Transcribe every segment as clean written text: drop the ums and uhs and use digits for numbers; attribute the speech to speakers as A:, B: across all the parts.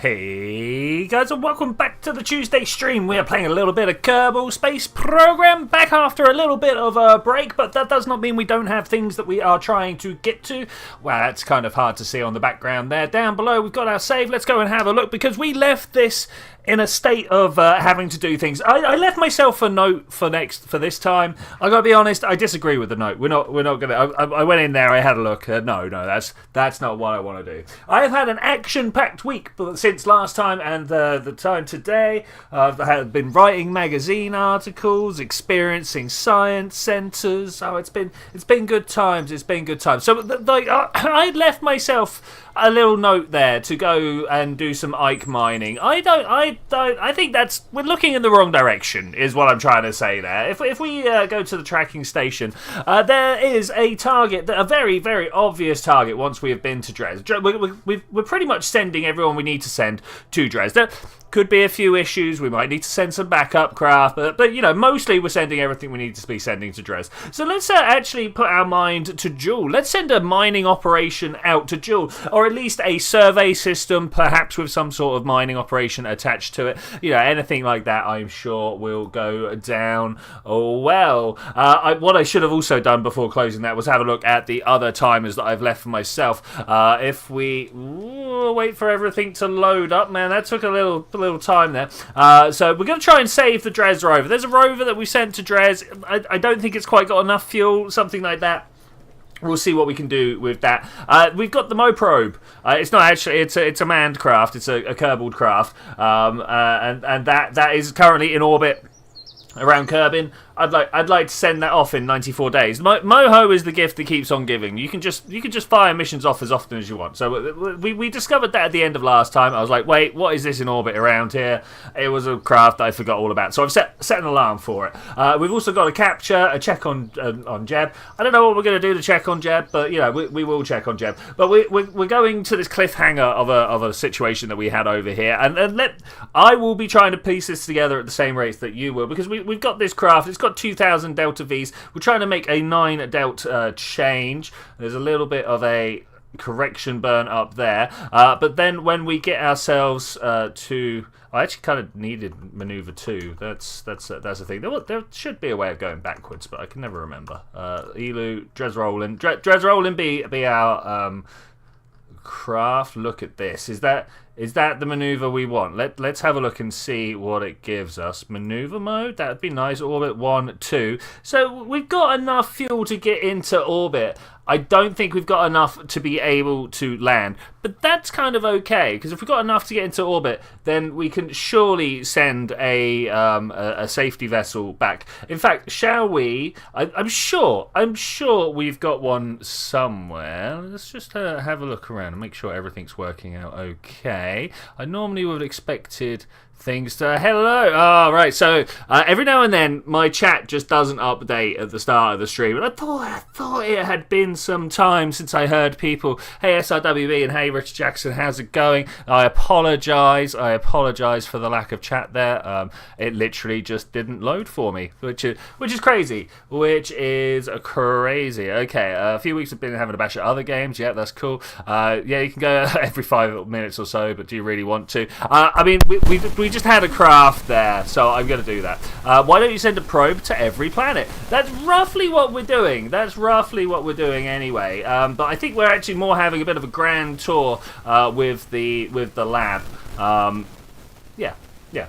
A: Hey guys, and welcome back to the Tuesday stream. We are playing a little bit of Kerbal Space Program, back after a little bit of a break, but that does not mean we don't have things that we are trying to get to. Well, that's kind of hard to see on the background there. Down below, we've got our save. Let's go and have a look, because we left this in a state of having to do things. I left myself a note for this time. I gotta be honest, I disagree with the note. We're not gonna. I went in there, I had a look. No, that's not what I want to do. I have had an action-packed week since last time and the time today. I've been writing magazine articles, experiencing science centres. Oh, it's been good times. It's been good times. So I left myself a little note there to go and do some Ike mining. I think we're looking in the wrong direction, is what I'm trying to say there. If we go to the tracking station, there is a target, a very, very obvious target once we have been to Dres. We're pretty much sending everyone we need to send to Dres. There could be a few issues. We might need to send some backup craft, but you know, mostly we're sending everything we need to be sending to Dres. So let's actually put our mind to Joule. Let's send a mining operation out to Joule, or at least a survey system, perhaps with some sort of mining operation attached to it. You know, anything like that, I'm sure will go down well. What I should have also done before closing that was have a look at the other timers that I've left for myself. If we wait for everything to load up, man, that took a little time there. So we're going to try and save the Dres rover. There's a rover that we sent to Dres. I don't think it's quite got enough fuel, something like that. We'll see what we can do with that. We've got the Mo probe. It's not actually. It's a manned craft. It's a Kerbal craft, and that is currently in orbit around Kerbin. I'd like to send that off in 94 days. Moho is the gift that keeps on giving. You can just fire missions off as often as you want. So we discovered that at the end of last time. I was like, wait, what is this in orbit around here? It was a craft that I forgot all about. So I've set an alarm for it. We've also got a capture, a check on Jeb. I don't know what we're going to do to check on Jeb, but you know, we will check on Jeb. But we're going to this cliffhanger of a situation that we had over here, and I will be trying to piece this together at the same rates that you will, because we've got this craft. It's got 2,000 Delta Vs. We're trying to make a 9 Delta change. There's a little bit of a correction burn up there. But then when we get ourselves to... I actually kind of needed maneuver 2. That's the thing. There should be a way of going backwards, but I can never remember. Elu, Dres Rollin. Dres Rollin be our craft. Look at this. Is that the maneuver we want? Let's have a look and see what it gives us. Maneuver mode, that'd be nice. Orbit 1, 2. So we've got enough fuel to get into orbit. I don't think we've got enough to be able to land, but that's kind of okay, because if we've got enough to get into orbit, then we can surely send a safety vessel back. In fact, shall we? I'm sure we've got one somewhere. Let's just have a look around and make sure everything's working out okay. I normally would have expected things to... Hello! Oh, right, so every now and then my chat just doesn't update at the start of the stream, and I thought it had been some time since I heard people, hey SRWB and hey Richard Jackson, how's it going? I apologise for the lack of chat there. It literally just didn't load for me, which is crazy. Okay, a few weeks have been having a bash at other games. Yeah, that's cool. Yeah, you can go every 5 minutes or so, but do you really want to? I mean, we just had a craft there, so I'm going to do that. Why don't you send a probe to every planet? That's roughly what we're doing. Anyway. But I think we're actually more having a bit of a grand tour with the lab. Yeah,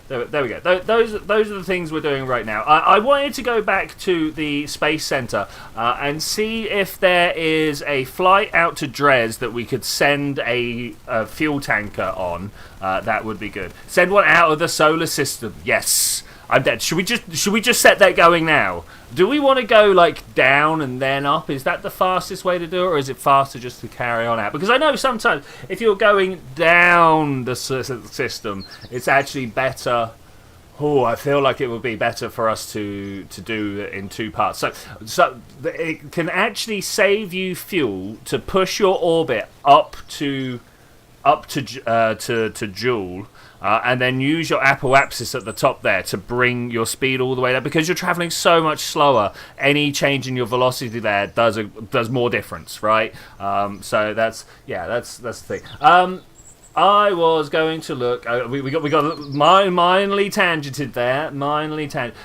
A: there we go. Those are the things we're doing right now. I wanted to go back to the Space Center and see if there is a flight out to Dres that we could send a fuel tanker on. That would be good. Send one out of the solar system. Yes. I'm dead. Should we just set that going now? Do we want to go like down and then up? Is that the fastest way to do it, or is it faster just to carry on out? Because I know sometimes if you're going down the system, it's actually better. Oh, I feel like it would be better for us to do it in 2 parts. So it can actually save you fuel to push your orbit up to Joule. And then use your apoapsis at the top there to bring your speed all the way there, because you're traveling so much slower. Any change in your velocity there does more difference, right? So that's the thing. I was going to look. We got mindly tangented there.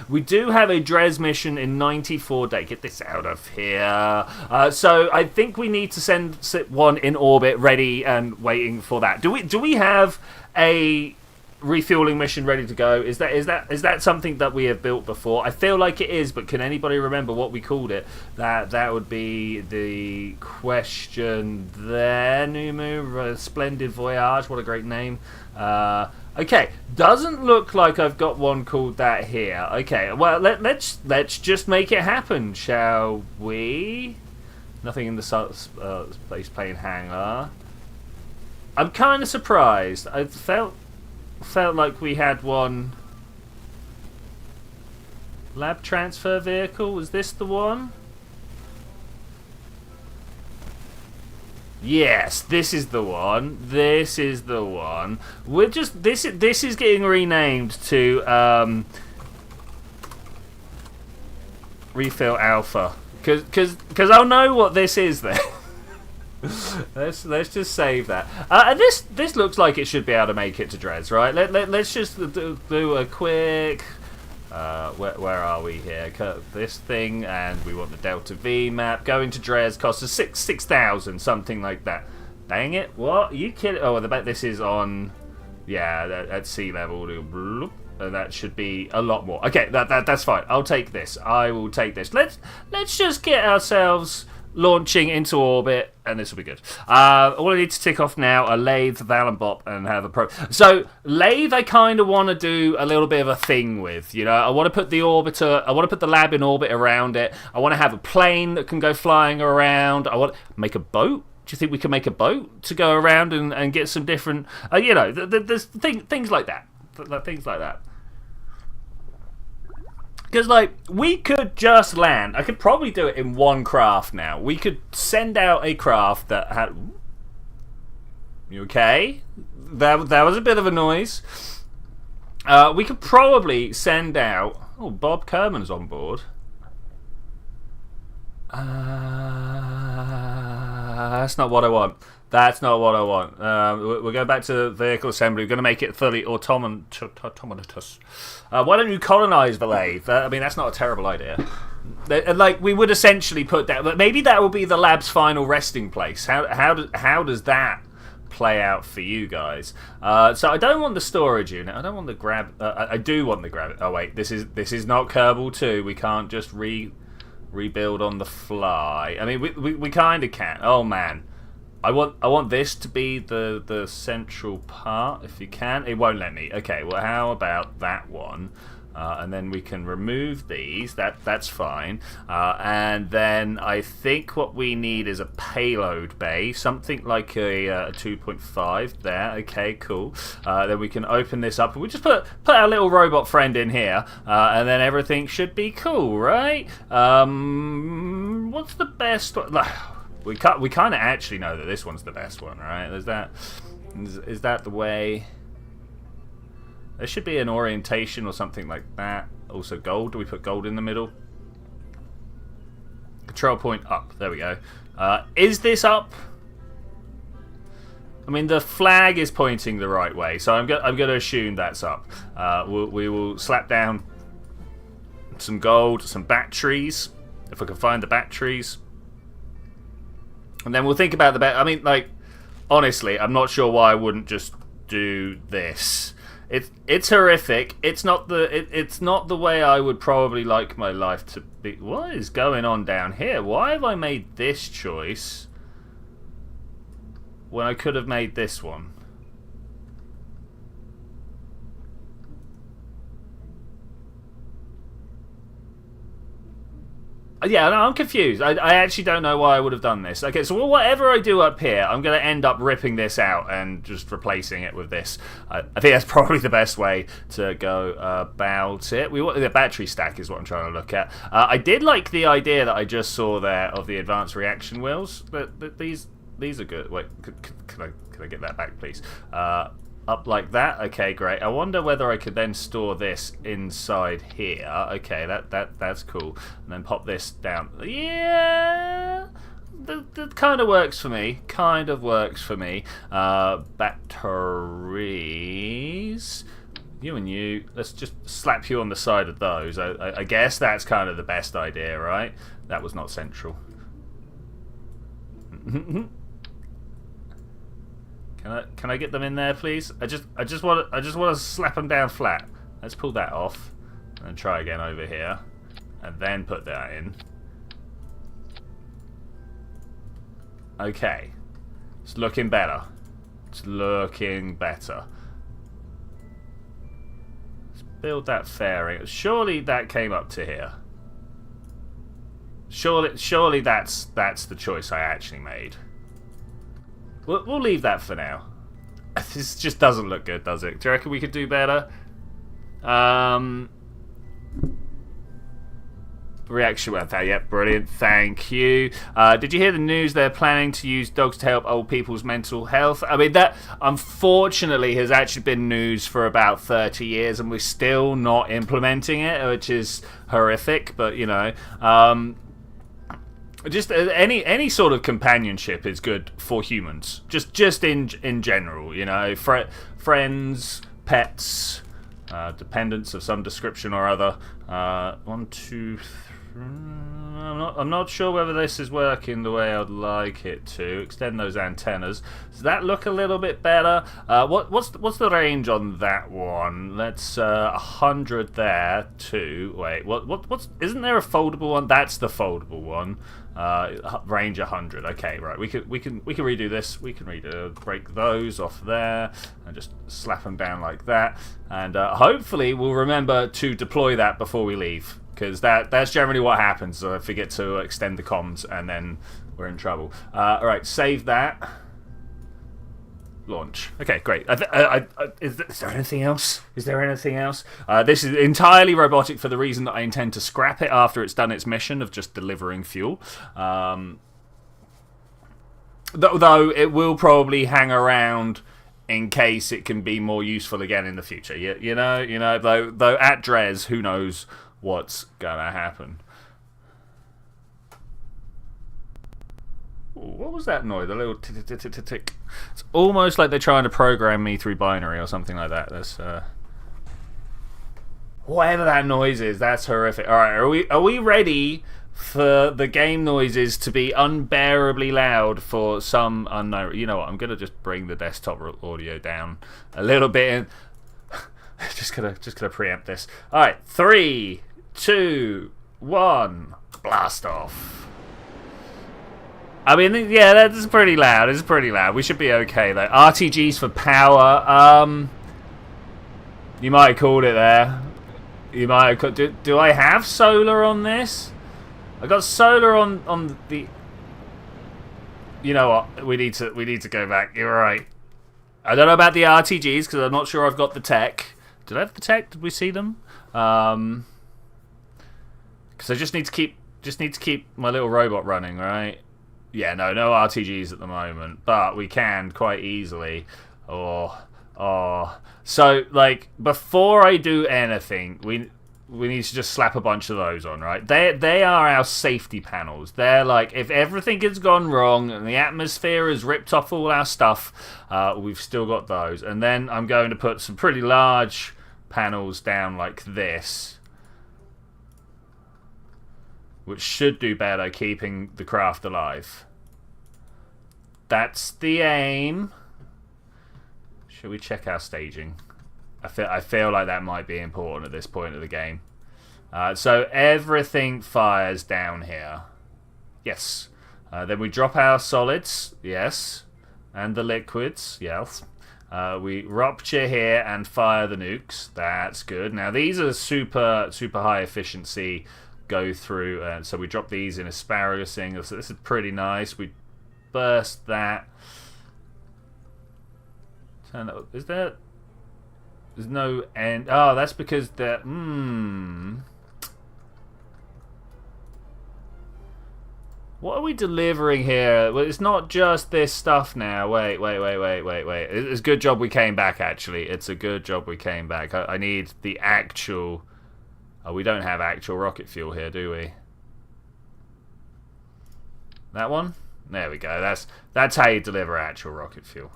A: We do have a Dres mission in 94 days. Get this out of here. So I think we need to send one in orbit, ready and waiting for that. Do we have a refueling mission ready to go? Is that something that we have built before? I feel like it is, but can anybody remember what we called it? That would be the question there. Numu, Splendid Voyage, what a great name. Okay, doesn't look like I've got one called that here. Okay, well let's just make it happen, shall we? Nothing in the space plane hangar. I'm kind of surprised. I felt like we had one. Lab transfer vehicle, is this the one? Yes, this is the one. This is the one. We're just this is getting renamed to Refill Alpha, because I'll know what this is then. Let's just save that. And this looks like it should be able to make it to Dres, right? Let's just do a quick. Where are we here? This thing, and we want the Delta V map. Going to Dres costs us 6,000, something like that. Dang it! What? Are you kidding? Oh, this is on. Yeah, at sea level. And that should be a lot more. Okay, that's fine. I'll take this. I will take this. Let's just get ourselves launching into orbit, and this will be good. All I need to tick off now are Lathe, Val and Bop, and have a pro. So Lathe, I kind of want to do a little bit of a thing with. You know, I want to put the orbiter, I want to put the lab in orbit around it. I want to have a plane that can go flying around. I want to make a boat. Do you think we can make a boat to go around and get some different, you know, there's things like that. Things like that. Because, like, we could just land. I could probably do it in one craft now. We could send out a craft that had... You okay? That was a bit of a noise. We could probably send out... Oh, Bob Kerman's on board. That's not what I want. That's not what I want. We're going back to vehicle assembly. We're going to make it fully autonomous. Why don't you colonize the lathe? I mean, that's not a terrible idea. Like, we would essentially put that... But maybe that will be the lab's final resting place. How does that play out for you guys? So I don't want the storage unit. I don't want the grab... I do want the grab... Oh, wait. This is not Kerbal 2. We can't just rebuild on the fly. I mean, we kind of can. Oh, man. I want this to be the central part, if you can. It won't let me. Okay, well, how about that one? And then we can remove these. That's fine. And then I think what we need is a payload bay, something like a 2.5 there. Okay, cool. Then we can open this up, and we just put our little robot friend in here, and then everything should be cool, right? What's the best one? We kind of actually know that this one's the best one, right? Is that the way? There should be an orientation or something like that. Also gold. Do we put gold in the middle? Control point up. There we go. Is this up? I mean, the flag is pointing the right way, so I'm going to assume that's up. We will slap down some gold, some batteries, if I can find the batteries. And then we'll think about the I mean, like, honestly, I'm not sure why I wouldn't just do this. It's horrific. It's not the way I would probably like my life to be. What is going on down here? Why have I made this choice when I could have made this one? Yeah, no, I'm confused. I actually don't know why I would have done this. Okay, so whatever I do up here, I'm going to end up ripping this out and just replacing it with this. I think that's probably the best way to go about it. The battery stack is what I'm trying to look at. I did like the idea that I just saw there of the advanced reaction wheels. These are good. Wait, can I get that back, please? Up like that. Okay, great. I wonder whether I could then store this inside here. Okay, that's cool. And then pop this down. Yeah, that kind of works for me. Kind of works for me. Batteries. You and you. Let's just slap you on the side of those. I guess that's kind of the best idea, right? That was not central. Can I get them in there, please? I just want to slap them down flat. Let's pull that off and try again over here, and then put that in. Okay, it's looking better. It's looking better. Let's build that fairing. Surely that came up to here. Surely that's the choice I actually made. We'll leave that for now. This just doesn't look good, does it? Do you reckon we could do better? Reaction with that, yep, brilliant, thank you. Did you hear the news? They're planning to use dogs to help old people's mental health. I mean, that unfortunately has actually been news for about 30 years and we're still not implementing it, which is horrific, but you know, just any sort of companionship is good for humans, just in general, you know, friends, pets, dependents of some description or other. 1, 2, 3. I'm not sure whether this is working the way I'd like it to. Extend those antennas. Does that look a little bit better? What's the range on that one? Let's 100 there. 2. Wait, what's? Isn't there a foldable one? That's the foldable one. Range 100. Okay, right. We can redo this. We can break those off there and just slap them down like that. And hopefully we'll remember to deploy that before we leave. Because that's generally what happens. I forget to extend the comms and then we're in trouble. Alright, save that. Launch. Okay, great. Is there anything else? Is there anything else? This is entirely robotic for the reason that I intend to scrap it after it's done its mission of just delivering fuel. Though it will probably hang around in case it can be more useful again in the future. You know. Though at Dres, who knows what's gonna happen. What was that noise? The little tick. It's almost like they're trying to program me through binary or something like that. That's whatever that noise is. That's horrific. All right, are we ready for the game noises to be unbearably loud for some unknown? You know what? I'm gonna just bring the desktop audio down a little bit. just gonna preempt this. All right, 3, 2, 1, blast off. I mean, yeah, that's pretty loud. It's pretty loud. We should be okay, though. RTGs for power. You might have called it there. You might have. Do I have solar on this? I got solar on the. You know what? We need to go back. You're right. I don't know about the RTGs because I'm not sure I've got the tech. Did I have the tech? Did we see them? Because I just need to keep my little robot running, right? Yeah, no RTGs at the moment, but we can quite easily. So like before I do anything, we need to just slap a bunch of those on, right? They are our safety panels. They're like if everything has gone wrong and the atmosphere has ripped off all our stuff, we've still got those. And then I'm going to put some pretty large panels down like this, which should do better keeping the craft alive. That's the aim. Should we check our staging? I feel like that might be important at this point of the game. So everything fires down here. Yes. Then we drop our solids. Yes. And the liquids. Yes. We rupture here and fire the nukes. That's good. Now these are super high efficiency. Go through, and so we drop these in asparagusing. So this is pretty nice. We burst that. Is there? There's no end. Oh, that's because the What are we delivering here? Well, it's not just this stuff now. Wait. It's a good job we came back. Actually, it's a good job we came back. I need the actual. Oh, we don't have actual rocket fuel here, do we? That one? There we go. That's how you deliver actual rocket fuel.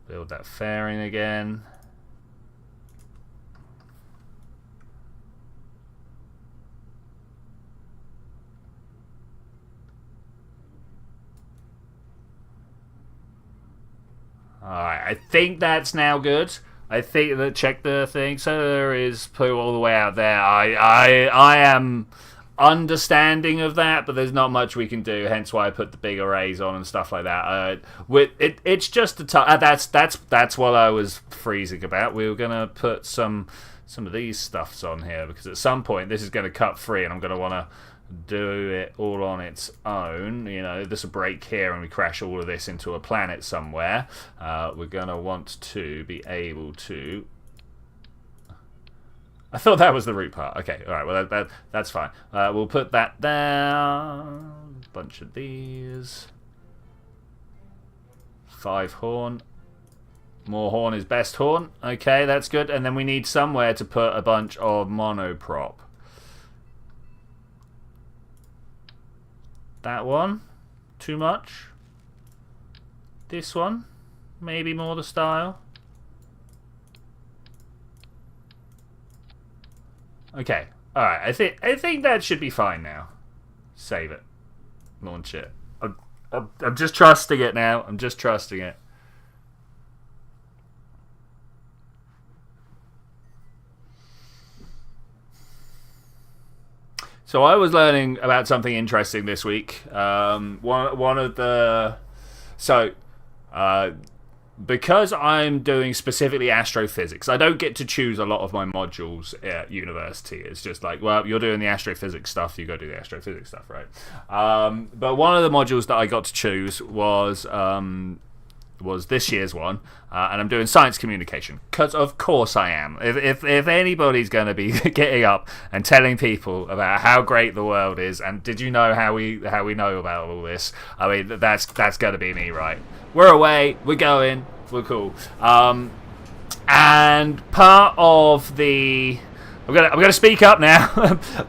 A: Build that fairing again. Alright, I think that's now good. I think that check the thing. So there is poo all the way out there. I am understanding of that, but there's not much we can do. Hence why I put the big arrays on and stuff like that. It's just a that's what I was freezing about. We were gonna put some of these stuffs on here because at some point this is going to cut free, and I'm going to want to do it all on its own. You know, this will break here and we crash all of this into a planet somewhere. We're going to want to be able to... I thought that was the root part. Okay, alright, well that's fine. We'll put that down. Bunch of these. 5 horn. More horn is best horn. Okay, that's good. And then we need somewhere to put a bunch of monoprop. That one, too much. This one, maybe more the style. Okay, alright, I think that should be fine now. Save it. Launch it. I'm just trusting it now. I'm just trusting it. So I was learning about something interesting this week. Because I'm doing specifically astrophysics, I don't get to choose a lot of my modules at university. It's just like, well, you're doing the astrophysics stuff, you go do the astrophysics stuff, right? But one of the modules that I got to choose was this year's one, and I'm doing science communication, because of course I am. If anybody's going to be getting up and telling people about how great the world is, and did you know how we know about all this, I mean, that's going to be me, right? We're away, we're going, we're cool. And part of the... I'm gonna speak up now.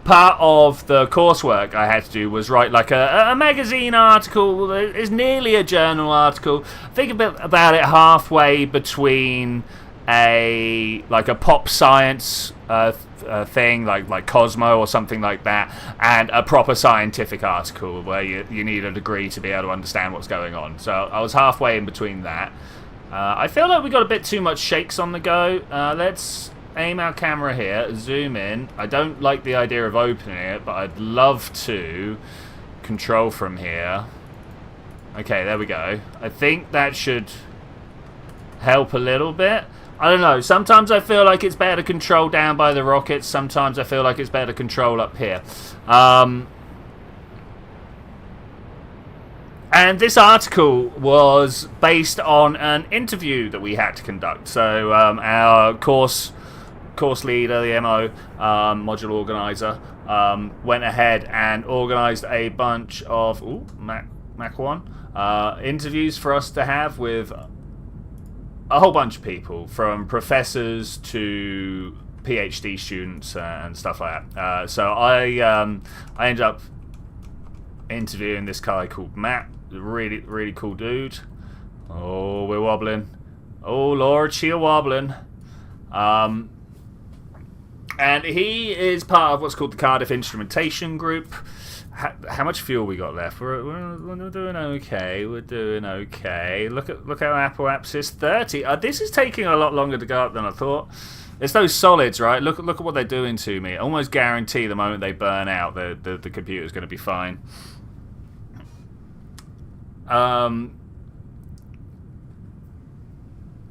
A: Part of the coursework I had to do was write like a magazine article. It's nearly a journal article. Think about it halfway between a pop science thing like Cosmo or something like that, and a proper scientific article where you need a degree to be able to understand what's going on. So I was halfway in between that. I feel like we got a bit too much shakes on the go. Let's aim our camera here, zoom in. I don't like the idea of opening it, but I'd love to control from here. Okay, there we go. I think that should help a little bit. I don't know, sometimes I feel like it's better to control down by the rockets, sometimes I feel like it's better to control up here. And this article was based on an interview that we had to conduct. So our course leader, the MO, module organizer, went ahead and organized a bunch of Mac 1 interviews for us to have with a whole bunch of people, from professors to PhD students and stuff like that. So I ended up interviewing this guy called Matt, really, really cool dude. Oh, we're wobbling. Oh Lord, she a wobbling. And he is part of what's called the Cardiff Instrumentation Group. How much fuel we got left? We're doing okay. We're doing okay. Look how Apple Apps is 30. This is taking a lot longer to go up than I thought. It's those solids, right? Look at what they're doing to me. I almost guarantee the moment they burn out, the computer's going to be fine.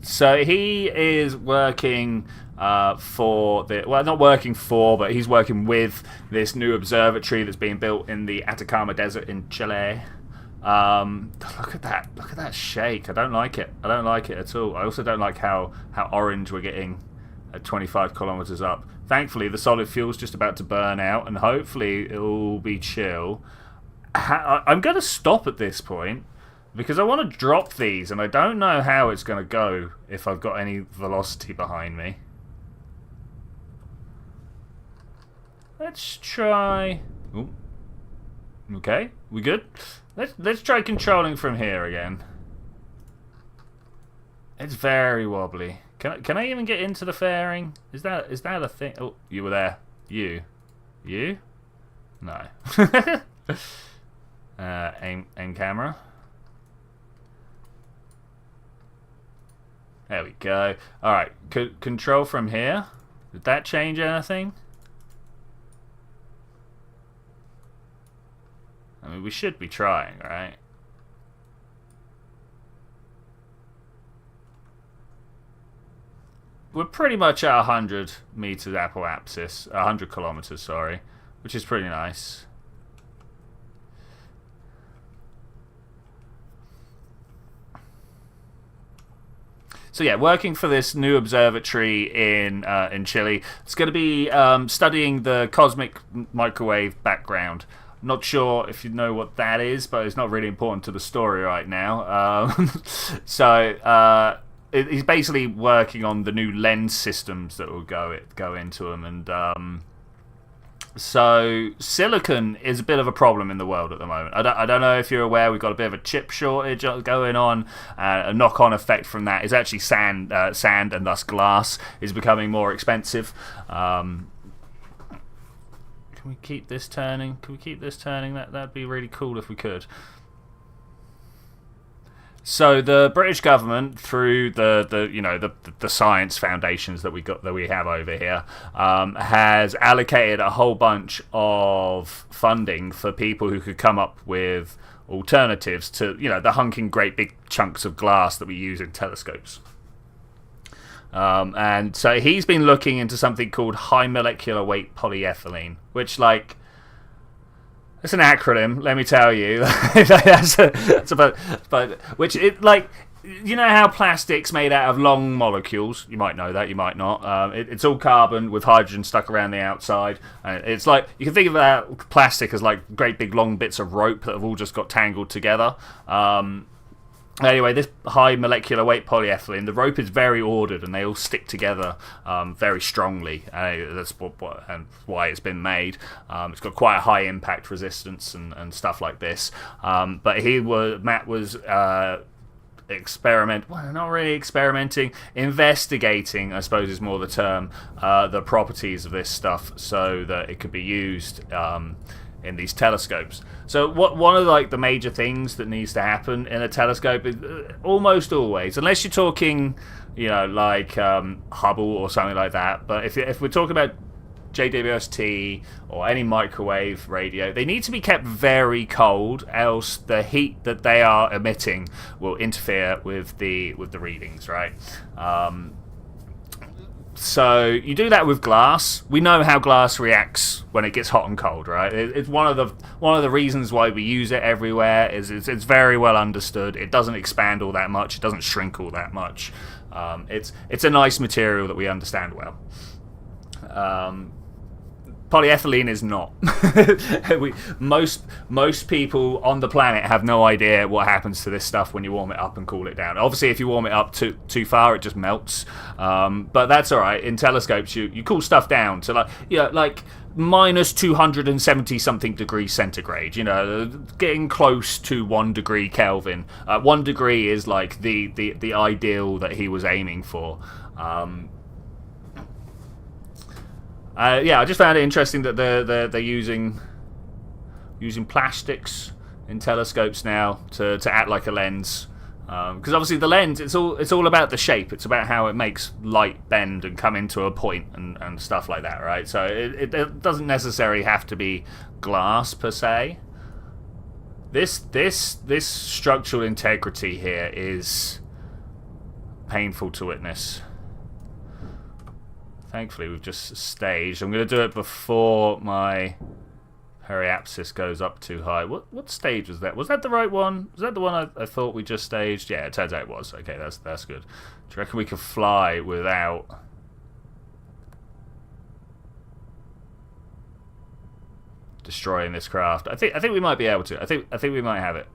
A: So he is working not working for, but he's working with this new observatory that's being built in the Atacama Desert in Chile. Look at that shake. I don't like it. I don't like it at all. I also don't like how orange we're getting at 25 kilometers up. Thankfully, the solid fuel's just about to burn out, and hopefully it'll be chill. I'm going to stop at this point, because I want to drop these, and I don't know how it's going to go if I've got any velocity behind me. Let's try Ooh. Okay, we good? Let's try controlling from here again. It's very wobbly. Can I even get into the fairing? Is that a thing? Oh, you were there. You? No. Aim camera. There we go. All right, control from here. Did that change anything? I mean, we should be trying, right? We're pretty much at 100 meters apoapsis, 100 kilometers, sorry, which is pretty nice. So yeah, working for this new observatory in Chile. It's going to be studying the cosmic microwave background. Not sure if you know what that is, but it's not really important to the story right now. He's basically working on the new lens systems that will go into them, and so silicon is a bit of a problem in the world at the moment. I don't know if you're aware, we've got a bit of a chip shortage going on. A knock-on effect from that is actually sand and thus glass is becoming more expensive. Can we keep this turning? That'd be really cool if we could. So the British government, through the science foundations that we have over here, has allocated a whole bunch of funding for people who could come up with alternatives to the hunking great big chunks of glass that we use in telescopes. And so he's been looking into something called high molecular weight polyethylene, which, like, it's an acronym, let me tell you. It's about, which it, like, you know how plastic's made out of long molecules? You might know that, you might not. It's all carbon with hydrogen stuck around the outside. It's like, you can think of that plastic as like great big long bits of rope that have all just got tangled together. Anyway, this high molecular weight polyethylene, the rope is very ordered and they all stick together very strongly. That's why it's been made. It's got quite a high impact resistance and stuff like this. But Matt was investigating, I suppose is more the term, the properties of this stuff so that it could be used in these telescopes. So one of the major things that needs to happen in a telescope is almost always, unless you're talking, Hubble or something like that, but if we're talking about JWST or any microwave radio, they need to be kept very cold, else the heat that they are emitting will interfere with the readings, right? So you do that with glass. We know how glass reacts when it gets hot and cold, right? It's one of the reasons why we use it everywhere. It's very well understood. It doesn't expand all that much. It doesn't shrink all that much. It's a nice material that we understand well. Polyethylene is not. Most people on the planet have no idea what happens to this stuff when you warm it up and cool it down. Obviously, if you warm it up too far, it just melts. But that's all right. In telescopes, you cool stuff down to like minus 270 something degrees centigrade. Getting close to 1 degree Kelvin. 1 degree is like the ideal that he was aiming for. I just found it interesting that they're using plastics in telescopes now to act like a lens, because obviously the lens it's all about the shape. It's about how it makes light bend and come into a point and stuff like that, right? So it doesn't necessarily have to be glass per se. This structural integrity here is painful to witness. Thankfully, we've just staged. I'm going to do it before my periapsis goes up too high. What stage was that? Was that the right one? Was that the one I thought we just staged? Yeah, it turns out it was. Okay, that's good. Do you reckon we could fly without destroying this craft? I think we might be able to. I think we might have it.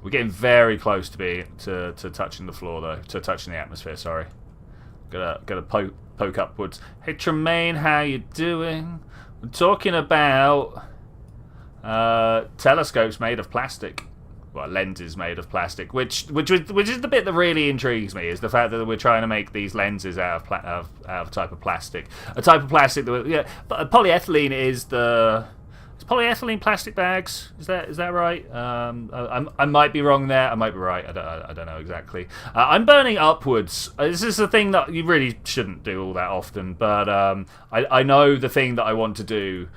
A: We're getting very close to touching the floor, though. To touching the atmosphere, sorry. Gotta poke upwards. Hey Tremaine, how you doing? We're talking about telescopes made of plastic. Well, lenses made of plastic, which is the bit that really intrigues me, is the fact that we're trying to make these lenses out of a type of plastic, that but polyethylene is polyethylene plastic bags. Is that right? I might be wrong there. I might be right. I don't know exactly. I'm burning upwards. This is a thing that you really shouldn't do all that often, but I know the thing that I want to do.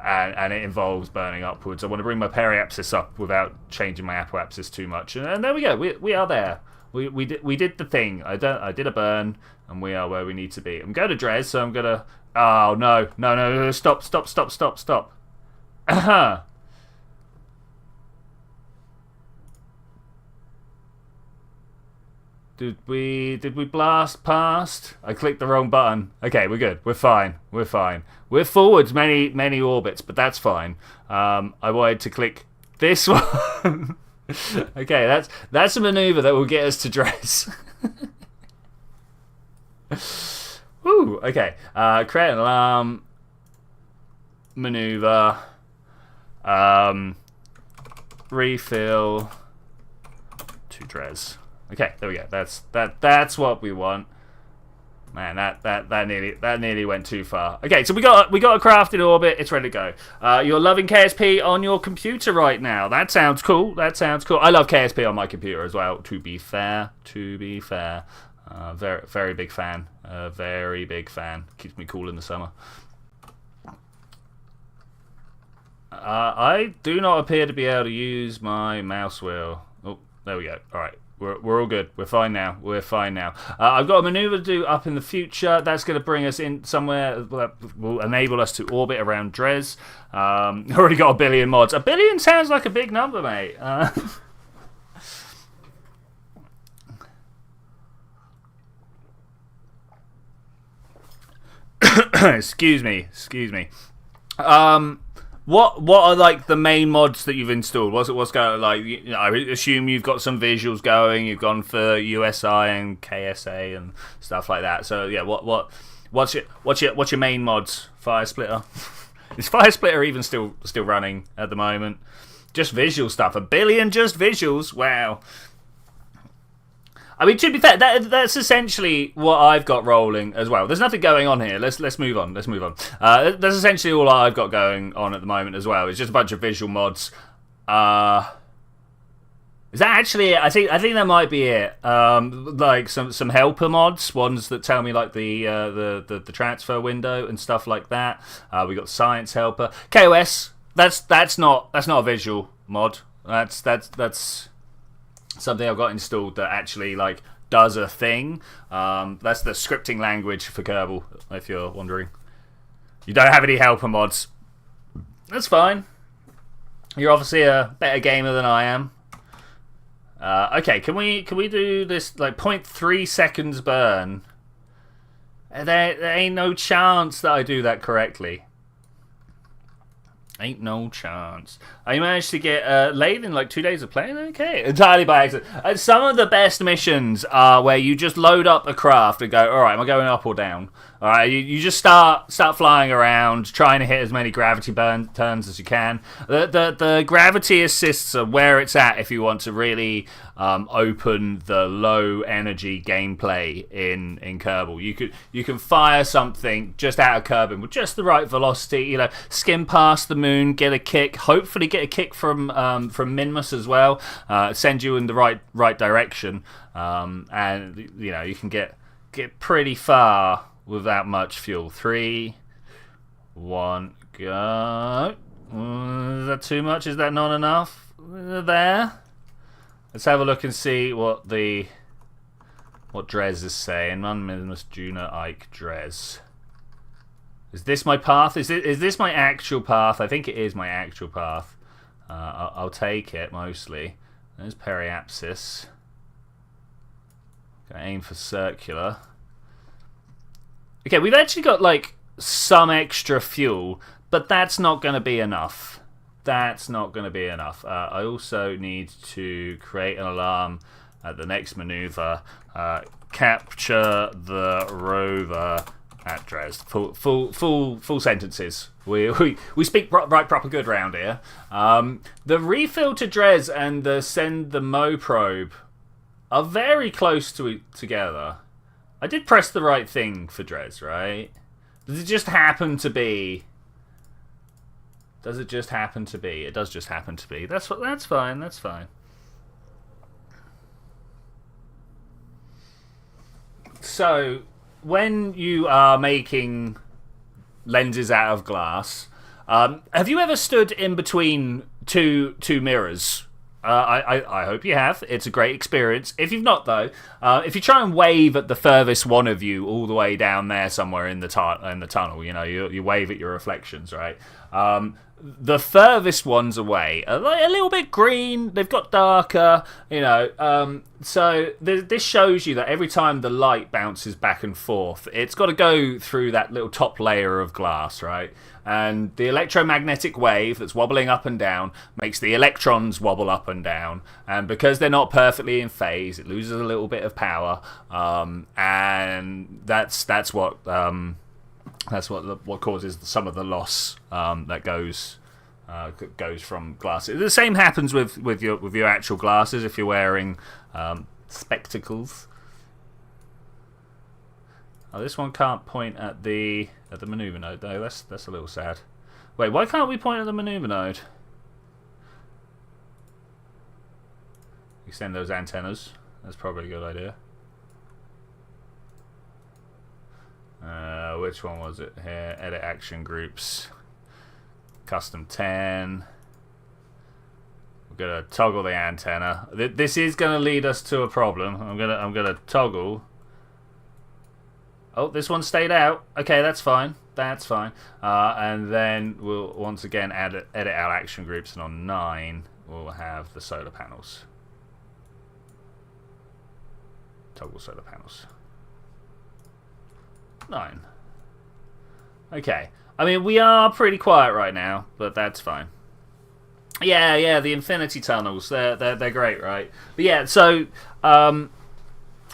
A: And it involves burning upwards. I want to bring my periapsis up without changing my apoapsis too much. And there we go. We are there. We did the thing. I did a burn, and we are where we need to be. I'm going to Dres, so I'm gonna. Oh no! Stop! Did we blast past? I clicked the wrong button. Okay, we're good. We're fine. We're forwards many orbits, but that's fine. I wanted to click this one. Okay, that's a maneuver that will get us to Dres. Woo. Okay. Create an alarm. Maneuver. Refill to Dres. Okay, there we go. That's what we want. Man, that nearly went too far. Okay, so we got a craft in orbit. It's ready to go. You're loving KSP on your computer right now. That sounds cool. I love KSP on my computer as well. To be fair, very big fan. Very big fan. Keeps me cool in the summer. I do not appear to be able to use my mouse wheel. Oh, there we go. All right. We're all good. We're fine now. I've got a maneuver to do up in the future. That's going to bring us in somewhere that will enable us to orbit around Dres. Already got 1 billion mods. 1 billion sounds like a big number, mate. Excuse me. What are like the main mods that you've installed? What's going like? I assume you've got some visuals going. You've gone for USI and KSA and stuff like that. So yeah, what's your main mods? Fire Splitter. Is Fire Splitter even still running at the moment? Just visual stuff. 1 billion just visuals. Wow. I mean, to be fair, that's essentially what I've got rolling as well. There's nothing going on here. Let's move on. That's essentially all I've got going on at the moment as well. It's just a bunch of visual mods. Is that actually it? I think that might be it. Like some helper mods, ones that tell me like the transfer window and stuff like that. We got science helper, KOS. That's not a visual mod. That's something I've got installed that actually like does a thing. That's the scripting language for Kerbal, if you're wondering. You don't have any helper mods. That's fine. You're obviously a better gamer than I am. Okay, can we do this like 0.3 seconds burn? There ain't no chance that I do that correctly. Ain't no chance. I managed to get laid in like 2 days of playing. Okay, entirely by accident. Some of the best missions are where you just load up a craft and go, all right, am I going up or down? All right, you just start flying around, trying to hit as many gravity burn turns as you can. The gravity assists are where it's at if you want to really open the low energy gameplay in Kerbal. You can fire something just out of Kerbal with just the right velocity. You know, skim past the moon, get a kick. Hopefully, get a kick from Minmus as well. Send you in the right direction, and you know you can get pretty far without much fuel. 3, 1, go. Is that too much? Is that not enough? There. Let's have a look and see what Dres is saying. Minmus Juna Ike Dres. Is this my path? Is this my actual path? I think it is my actual path. I'll take it mostly. There's periapsis. Gonna aim for circular. Okay, we've actually got like some extra fuel, but that's not going to be enough. I also need to create an alarm at the next maneuver. Capture the rover at Dres. Full sentences. We speak right proper good round here. The refill to Dres and the send the Mo probe are very close together. I did press the right thing for Dres, right? Does it just happen to be? Does it just happen to be? It does just happen to be. That's fine. That's fine. So, when you are making lenses out of glass, have you ever stood in between two mirrors? I hope you have. It's a great experience. If you've not, though, if you try and wave at the furthest one of you all the way down there somewhere in the tunnel, you know, you wave at your reflections, right? The furthest ones away are like a little bit green. They've got darker, you know. So this shows you that every time the light bounces back and forth, it's got to go through that little top layer of glass, right? And the electromagnetic wave that's wobbling up and down makes the electrons wobble up and down. And because they're not perfectly in phase, it loses a little bit of power. And that's what causes some of the loss that goes from glasses. The same happens with your actual glasses if you're wearing spectacles. Oh, this one can't point at the maneuver node though. That's a little sad. Wait, why can't we point at the maneuver node? Extend those antennas. That's probably a good idea. Which one was it here? Edit action groups. Custom 10. We're gonna toggle the antenna. This is gonna lead us to a problem. I'm gonna toggle. Oh, this one stayed out. Okay, that's fine. That's fine. And then we'll once again edit our action groups, and on 9 we'll have the solar panels. Toggle solar panels. 9. Okay. I mean, we are pretty quiet right now, but that's fine. Yeah, the infinity tunnels, they're great, right? But yeah, so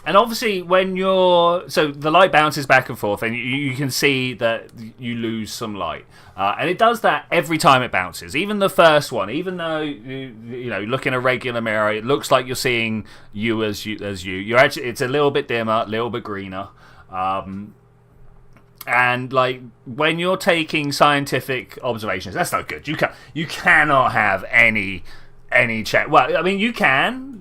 A: and obviously when the light bounces back and forth, and you can see that you lose some light, and it does that every time it bounces. Even the first one, even though you know, look in a regular mirror, it looks like you're seeing you as you. You're actually, it's a little bit dimmer, a little bit greener. And like when you're taking scientific observations, that's not good. You cannot have any change. Well, I mean, you can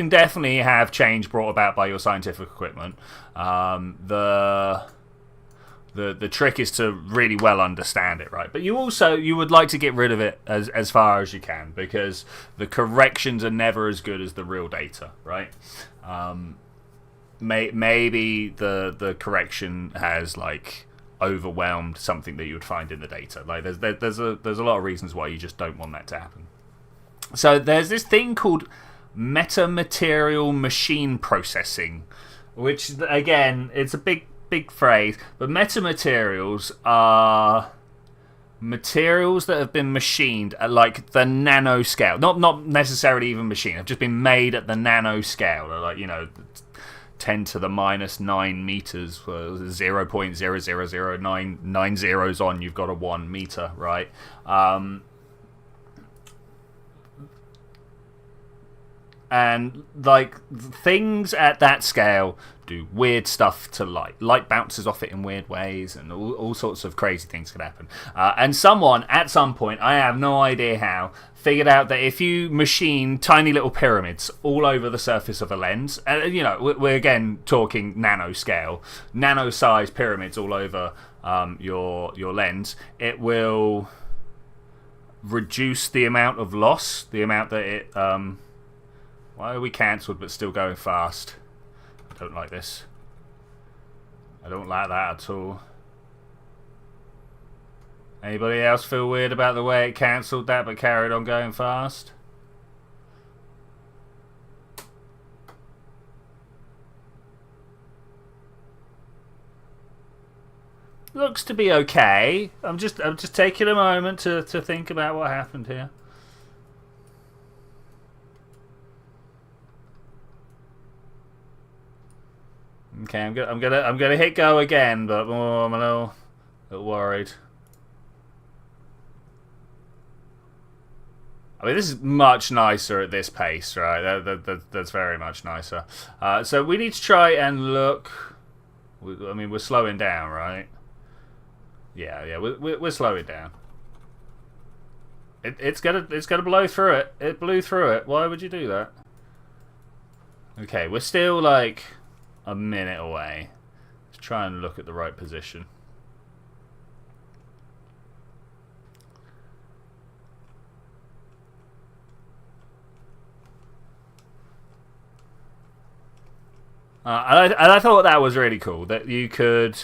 A: definitely have change brought about by your scientific equipment. The trick is to really well understand it, right? But you would like to get rid of it as far as you can, because the corrections are never as good as the real data, right? Maybe the correction has like overwhelmed something that you would find in the data. Like there's a lot of reasons why you just don't want that to happen. So there's this thing called metamaterial machine processing, which again, it's a big phrase, but metamaterials are materials that have been machined at like the nano scale. Not necessarily even machined, have just been made at the nano scale. They're like, you know, 10 to the minus 9 meters, 0.00099 zeros on, you've got a 1 meter, right? And like things at that scale do weird stuff to light. Light bounces off it in weird ways, and all sorts of crazy things can happen. And someone at some point, I have no idea how, figured out that if you machine tiny little pyramids all over the surface of a lens, and you know, we're again talking nanoscale, nano-sized pyramids all over your lens, it will reduce the amount of loss, the amount that it. Why are we cancelled but still going fast? I don't like this. I don't like that at all. Anybody else feel weird about the way it cancelled that but carried on going fast? Looks to be okay. I'm just taking a moment to think about what happened here. Okay, I'm gonna hit go again, but I'm a little worried. I mean, this is much nicer at this pace, right? That's very much nicer. So we need to try and look. I mean, we're slowing down, right? Yeah, we're slowing down. It's gonna blow through it. It blew through it. Why would you do that? Okay, we're still like a minute away. Let's try and look at the right position. And I thought that was really cool that you could,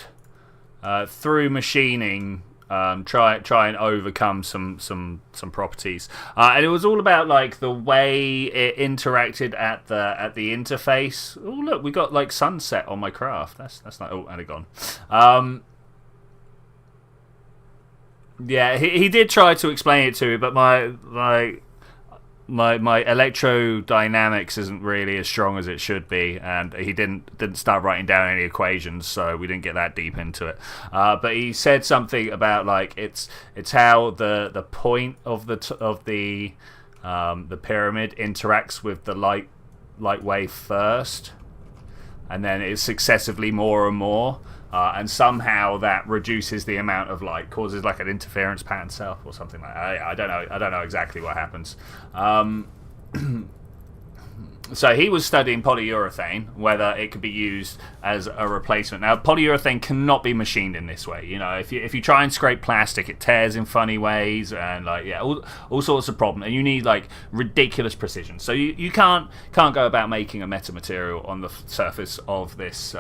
A: through machining, try and overcome some properties. And it was all about like the way it interacted at the interface. Oh look, we got like sunset on my craft. That's not. Oh, and it gone. Yeah, he did try to explain it to me, but my electrodynamics isn't really as strong as it should be, and he didn't start writing down any equations, so we didn't get that deep into it. But he said something about like it's how the point of the pyramid interacts with the light wave first, and then it's successively more and more. And somehow that reduces the amount of light, causes like an interference pattern self or something like that. I don't know exactly what happens. So he was studying polyurethane, whether it could be used as a replacement. Now, polyurethane cannot be machined in this way. You know, if you try and scrape plastic, it tears in funny ways, and like all sorts of problems. And you need like ridiculous precision. So you can't go about making a metamaterial on the surface of this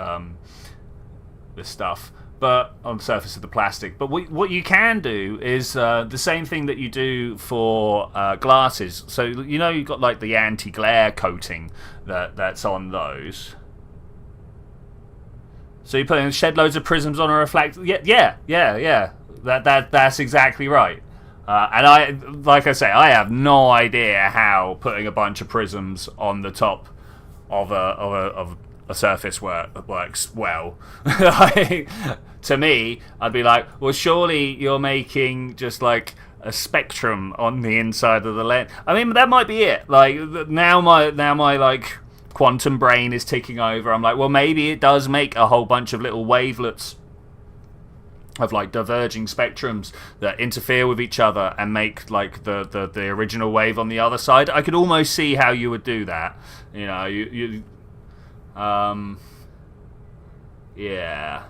A: stuff, but on the surface of the plastic. But what you can do is the same thing that you do for glasses. So you know you've got like the anti-glare coating that's on those. So you put in shed loads of prisms on a reflector. Yeah. That's exactly right. And like I say, I have no idea how putting a bunch of prisms on the top of a surface works well. To me, I'd be like, well, surely you're making just like a spectrum on the inside of the lens. I mean, that might be it. Like now my like quantum brain is ticking over. I'm like, well, maybe it does make a whole bunch of little wavelets of like diverging spectrums that interfere with each other and make like the original wave on the other side. I could almost see how you would do that. You know, yeah.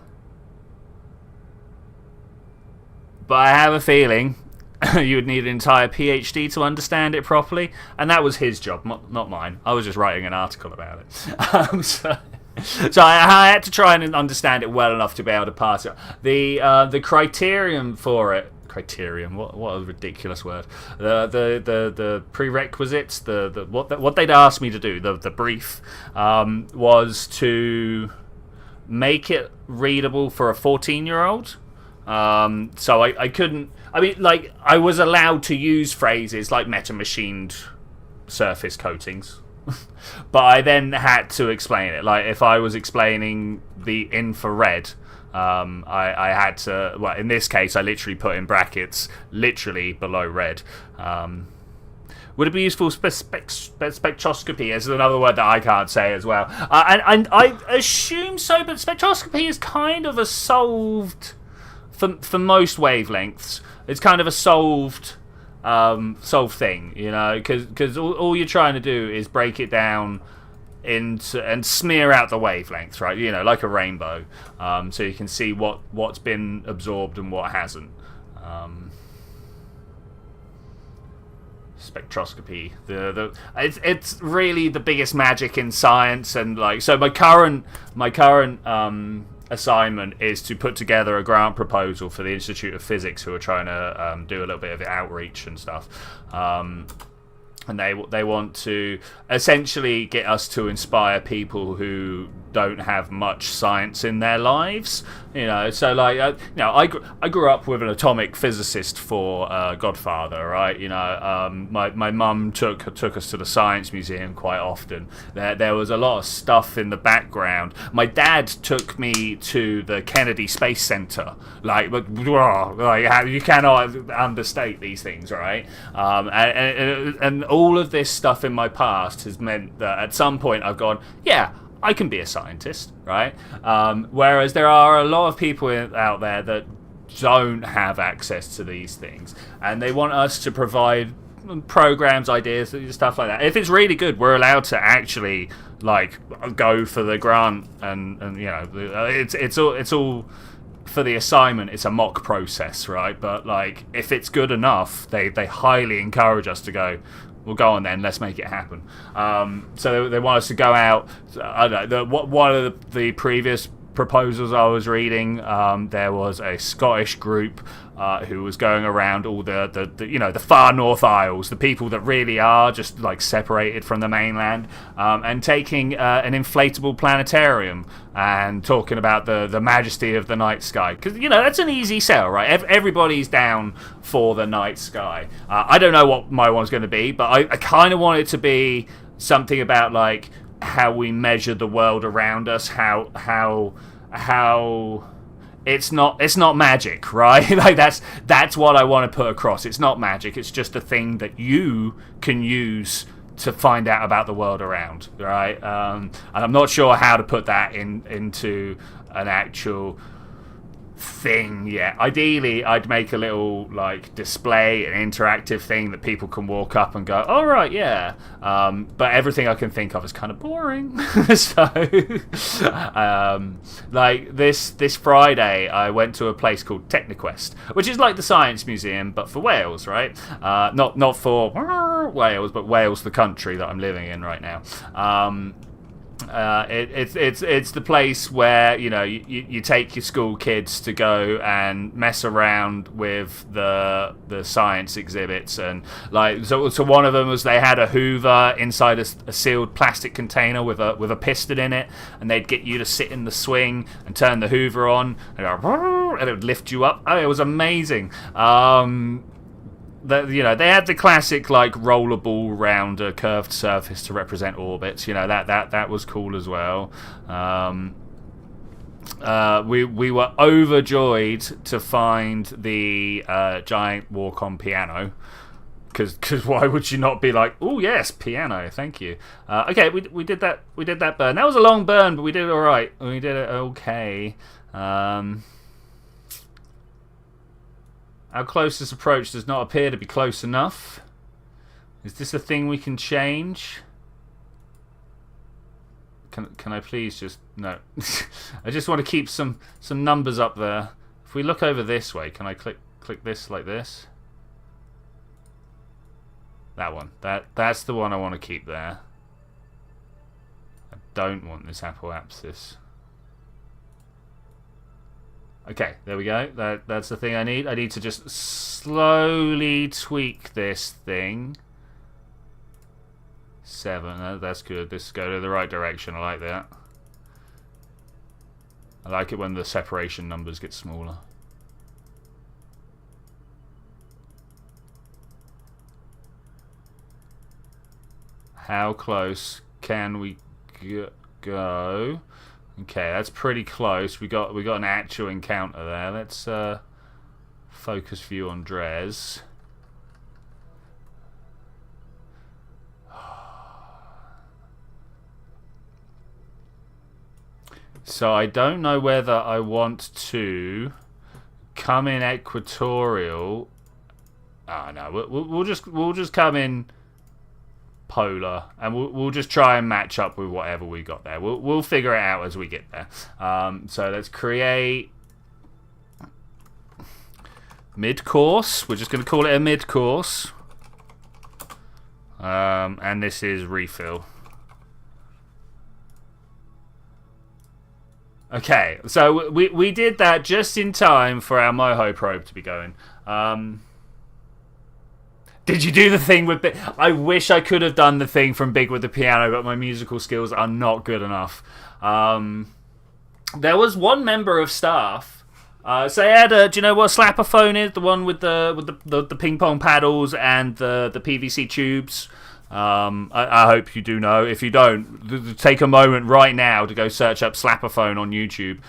A: But I have a feeling you would need an entire PhD to understand it properly, and that was his job, not mine. I was just writing an article about it. So I had to try and understand it well enough to be able to pass it. The criterion for it. Criterion. What a ridiculous word. The prerequisites. What they'd asked me to do. The brief was to make it readable for a 14-year-old. So I couldn't. I mean, like I was allowed to use phrases like meta-machined surface coatings, but I then had to explain it. Like if I was explaining the infrared. I had to, well, in this case, I literally put in brackets, literally below red. Would it be useful spectroscopy is another word that I can't say as well. And I assume so, but spectroscopy is kind of a solved, for most wavelengths, it's kind of a solved thing, you know, because all you're trying to do is break it down into and smear out the wavelengths, right? You know, like a rainbow, so you can see what's been absorbed and what hasn't. Spectroscopy, it's really the biggest magic in science, and like so my current assignment is to put together a grant proposal for the Institute of Physics, who are trying to do a little bit of outreach and stuff. and they want to essentially get us to inspire people who don't have much science in their lives, so like I grew up with an atomic physicist for godfather, right? My mum took us to the science museum quite often. There was a lot of stuff in the background. My dad took me to the Kennedy Space Center, you cannot understate these things, right? And all of this stuff in my past has meant that at some point I've gone, yeah, I can be a scientist, right? Whereas there are a lot of people out there that don't have access to these things, and they want us to provide programs, ideas, stuff like that. If it's really good, we're allowed to actually go for the grant, and it's all for the assignment. It's a mock process, right? But if it's good enough, they highly encourage us to go, well, go on then, let's make it happen. So they want us to go out. I don't know, one of the previous proposals I was reading, there was a Scottish group who was going around all the far North Isles, the people that really are just separated from the mainland, and taking an inflatable planetarium and talking about the majesty of the night sky, because that's an easy sell, right? Everybody's down for the night sky. I don't know what my one's going to be, but I kind of want it to be something about how we measure the world around us, how it's not magic, right? That's what I want to put across. It's not magic. It's just a thing that you can use to find out about the world around, right? And I'm not sure how to put that into an actual thing yet. Ideally, I'd make a little display, an interactive thing that people can walk up and go, "Oh right, yeah." But everything I can think of is kind of boring. So, this Friday, I went to a place called Techniquest, which is like the Science Museum but for Wales, right? Not for Wales, but Wales, the country that I'm living in right now. It's the place where you take your school kids to go and mess around with the science exhibits, and so one of them was they had a Hoover inside a sealed plastic container with a piston in it, and they'd get you to sit in the swing and turn the Hoover on and it would lift you up. Oh, it was amazing. They had the classic rollerball round a curved surface to represent orbits. That was cool as well. We were overjoyed to find the giant walk-on piano, because why would you not be oh yes, piano, thank you. Okay, we did that burn. That was a long burn, but we did it all right. We did it okay. Our closest approach does not appear to be close enough. Is this a thing we can change? Can I please just... No. I just want to keep some numbers up there. If we look over this way, can I click this like this? That one. That's the one I want to keep there. I don't want this apoapsis. Okay, there we go. That's the thing I need. I need to just slowly tweak this thing. 7. That's good. This is going in the right direction. I like that. I like it when the separation numbers get smaller. How close can we go? Okay, that's pretty close. We got an actual encounter there. Let's focus view on Dres. So I don't know whether I want to come in equatorial. Ah, no, we'll just come in polar, and we'll just try and match up with whatever we got there. We'll figure it out as we get there. So let's create mid-course. We're just going to call it a mid-course, and this is refill. Okay, so we did that just in time for our Moho probe to be going. Did you do the thing with... I wish I could have done the thing from Big with the piano, but my musical skills are not good enough. There was one member of staff. So they had do you know what a slapper-phone is? The one with the ping pong paddles and the PVC tubes. I hope you do know. If you don't, take a moment right now to go search up slapper-phone on YouTube.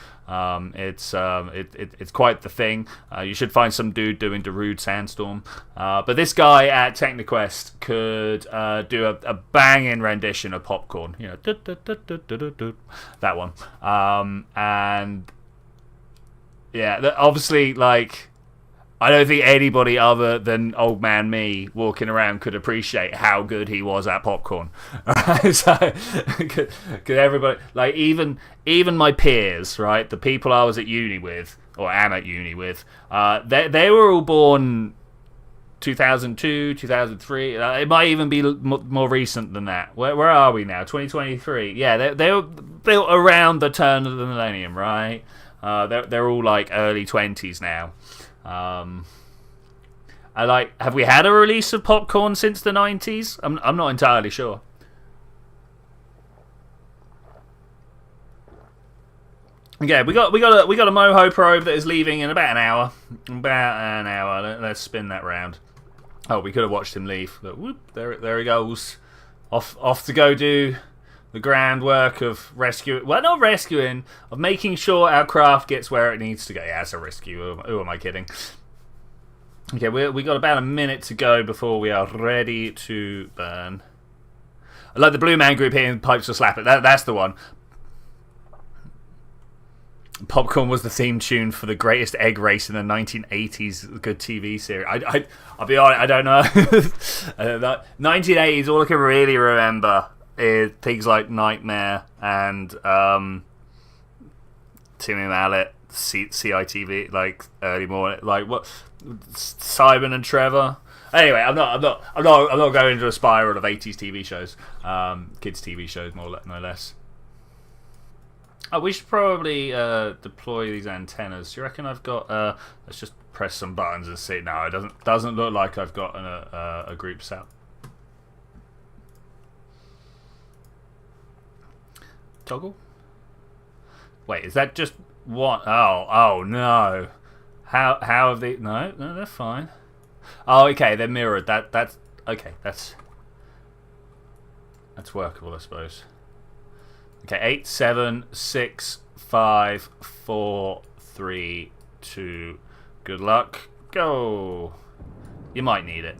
A: It's quite the thing. You should find some dude doing Darude Sandstorm. But this guy at TechnoQuest could do a banging rendition of Popcorn. You know, that one. And yeah, obviously, like, I don't think anybody other than old man me walking around could appreciate how good he was at Popcorn. So, could everybody, like, even my peers, right, the people I was at uni with, or am at uni with, they were all born 2002, 2003. It might even be more recent than that. Where are we now? 2023. Yeah, they were built around the turn of the millennium, right? They're all like early 20s now. Have we had a release of Popcorn since the 90s? I'm not entirely sure. Okay, we got a Moho probe that is leaving in about an hour. Let's spin that round. Oh, we could have watched him leave. But whoop, there he goes. Off to go do the grand work of rescue. Well, not rescuing, of making sure our craft gets where it needs to go. Yeah, it's a rescue. Who am I kidding? Okay, we got about a minute to go before we are ready to burn. I like the Blue Man Group here in Pipes to Slap It. That's the one. Popcorn was the theme tune for the Greatest Egg Race in the 1980s good TV series. I'll be honest, I don't know. 1980s, all I can really remember is things like Nightmare and Timmy Mallet, CITV, like early morning, like what, Simon and Trevor. Anyway, I'm not going into a spiral of 80s TV shows, kids TV shows, no less. Oh, we should probably deploy these antennas. Do you reckon I've got? Let's just press some buttons and see. No, it doesn't look like I've got a group set. Toggle. Wait, is that just one? Oh no. How have they? No, they're fine. Oh, okay, they're mirrored. That's okay. That's workable, I suppose. Okay, 8, 7, 6, 5, 4, 3, 2. Good luck. Go. You might need it.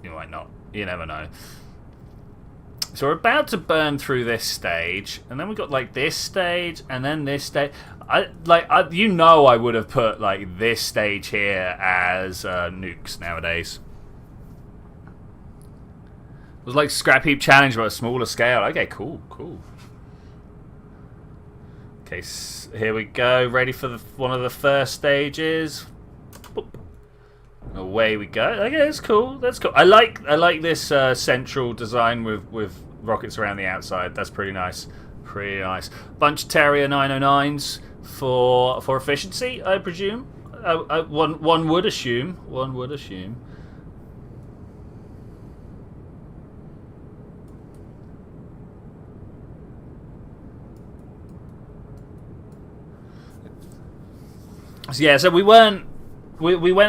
A: You might not. You never know. So we're about to burn through this stage, and then we got like this stage, and then this stage. I would have put like this stage here as nukes nowadays. It was like Scrap Heap Challenge, but a smaller scale. Okay, cool. Okay, here we go. Ready for one of the first stages. Boop. Away we go. Okay, that's cool. I like this central design with rockets around the outside. That's pretty nice. Bunch of Terrier 909s for efficiency, I presume. One would assume. So yeah, so we went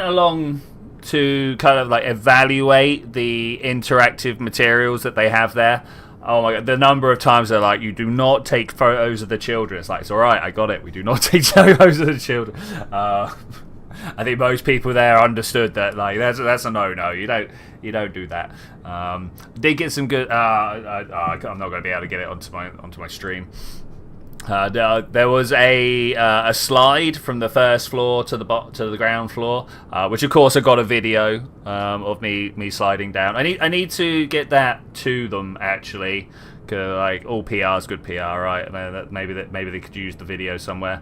A: along to kind of like evaluate the interactive materials that they have there. Oh my god, the number of times they're like, you do not take photos of the children. It's like, it's alright, I got it. We do not take photos of the children. I think most people there understood that, like, that's a no. You don't do that. Did get some good. I'm not going to be able to get it onto my stream. There was a slide from the first floor to the ground floor, which of course I got a video of me sliding down. I need to get that to them actually, 'cause like all PR is good PR, right? Maybe they could use the video somewhere.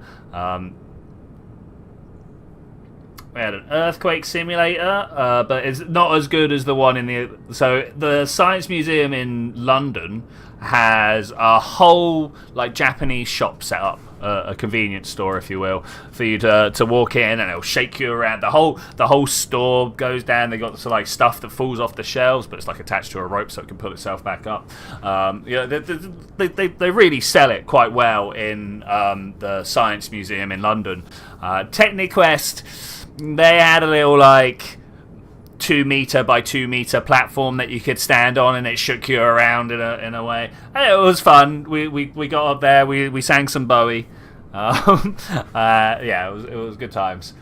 A: We had an earthquake simulator, but it's not as good as the one in the Science Museum in London has a whole like Japanese shop set up a convenience store, if you will, for you to walk in, and it'll shake you around. The whole store goes down. They got some like stuff that falls off the shelves, but it's like attached to a rope so it can pull itself back up. They really sell it quite well in the Science Museum in London. Techniquest, they had a little like 2 meter by 2 meter platform that you could stand on, and it shook you around in a way. And it was fun. We got up there. We sang some Bowie. Yeah, it was good times.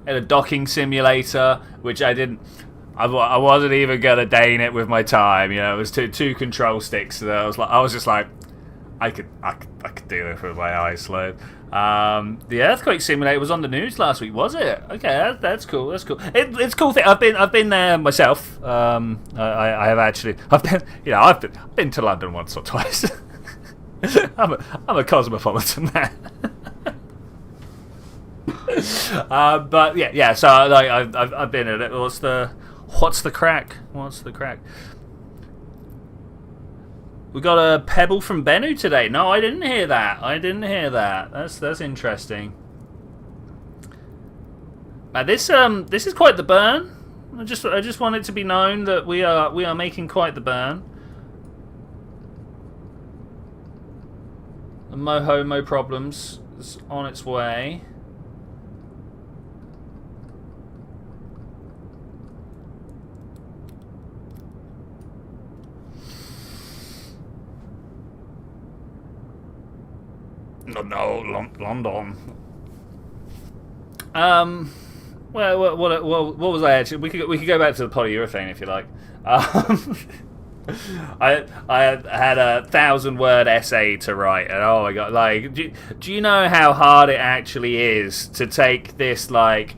A: And a docking simulator, which I wasn't even gonna deign it with my time. You know, it was two control sticks. So I was just like, I could do it with my eyes closed. The earthquake simulator was on the news last week, was it? Okay, that's cool. That's cool. It's a cool thing. I've been there myself. I have actually. I've been to London once or twice. I'm a cosmopolitan man. But yeah. So like I've been at it. What's the crack? What's the crack? We got a pebble from Bennu today. No, I didn't hear that. That's interesting. Now this is quite the burn. I just want it to be known that we are making quite the burn. The Moho problems is on its way. No, London. Well, what was I actually? We could go back to the polyurethane if you like. I had a 1,000-word essay to write, and oh my god, like, do you know how hard it actually is to take this like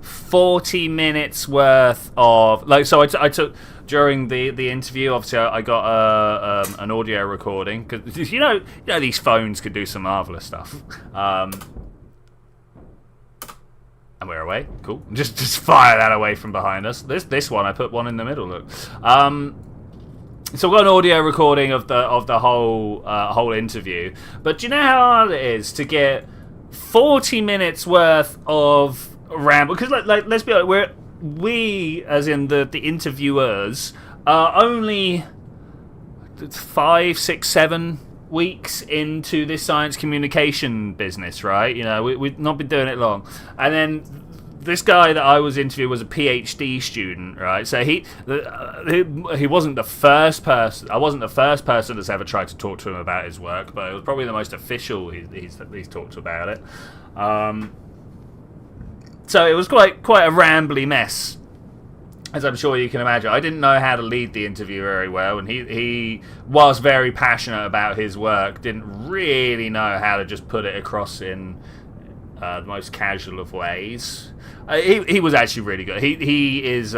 A: 40 minutes worth of like? So I took. During the interview, obviously, I got an audio recording because you know these phones could do some marvelous stuff. And we're away. Cool. Just fire that away from behind us. This one, I put one in the middle. Look. So I've got an audio recording of the whole interview. But do you know how hard it is to get 40 minutes worth of ramble? Because like let's be honest, we, as in the interviewers, are only 5, 6, 7 weeks into this science communication business, right? You know, we've not been doing it long. And then this guy that I was interviewing was a PhD student, right? So he wasn't the first person. I wasn't the first person that's ever tried to talk to him about his work, but it was probably the most official he's talked about it. So it was quite a rambly mess, as I'm sure you can imagine. I didn't know how to lead the interview very well, and he was very passionate about his work, didn't really know how to just put it across in the most casual of ways. He was actually really good. He's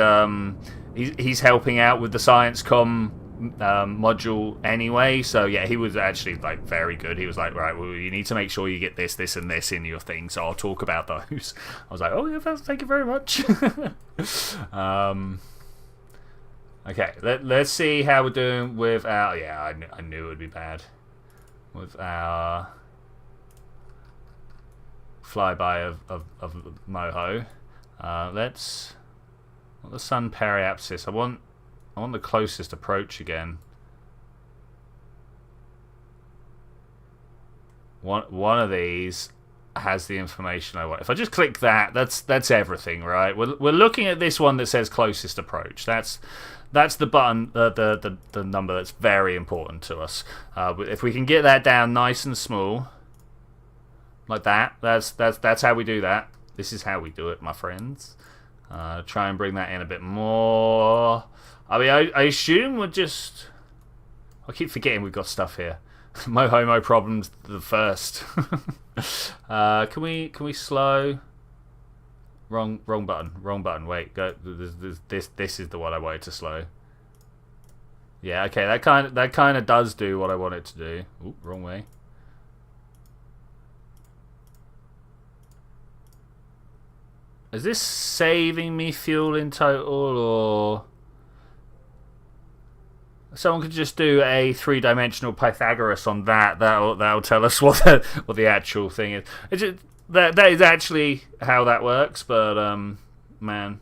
A: helping out with the Science Com module anyway, so yeah, he was actually like very good. He was like, right, well, you need to make sure you get this and this in your thing, so I'll talk about those. I was like, oh yeah, thank you very much. Okay, let's see how we're doing with our, yeah, I knew it would be bad with our flyby of Moho. Let's the Sun Periapsis. I want the closest approach again. One of these has the information I want. If I just click that, that's everything, right? We're looking at this one that says closest approach. That's the button, the number that's very important to us. If we can get that down nice and small, like that, that's how we do that. This is how we do it, my friends. Try and bring that in a bit more. I mean, I assume we're just... I keep forgetting we've got stuff here. Moho problems the first. Can we slow? Wrong button. Wait, go. This is the one I wanted to slow. Yeah, okay. That kind of does do what I want it to do. Ooh, wrong way. Is this saving me fuel in total, or Someone could just do a 3-dimensional Pythagoras on that. That'll tell us what the actual thing is. That is actually how that works. But man,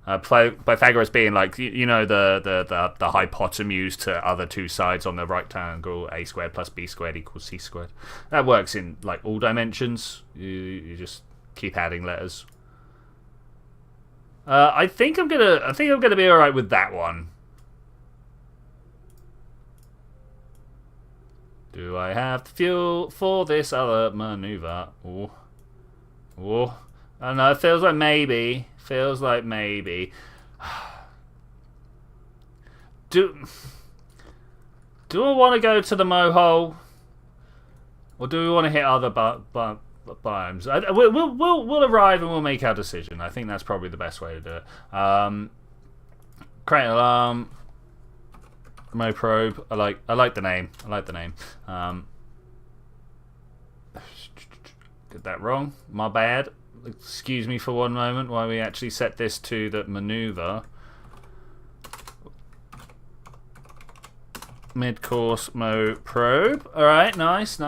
A: Pythagoras being like the hypotenuse to other two sides on the right triangle, a squared plus b squared equals c squared. That works in like all dimensions. You just keep adding letters. I think I'm gonna be all right with that one. Do I have the fuel for this other maneuver? Oh. I don't know, it feels like maybe. Do I want to go to the mohole? Or do we want to hit other biomes? We'll arrive and we'll make our decision. I think that's probably the best way to do it. Create an alarm. Mo probe. I like the name. Get that wrong. My bad. Excuse me for one moment while we actually set this to the maneuver. Mid-course Mo probe. Alright, nice.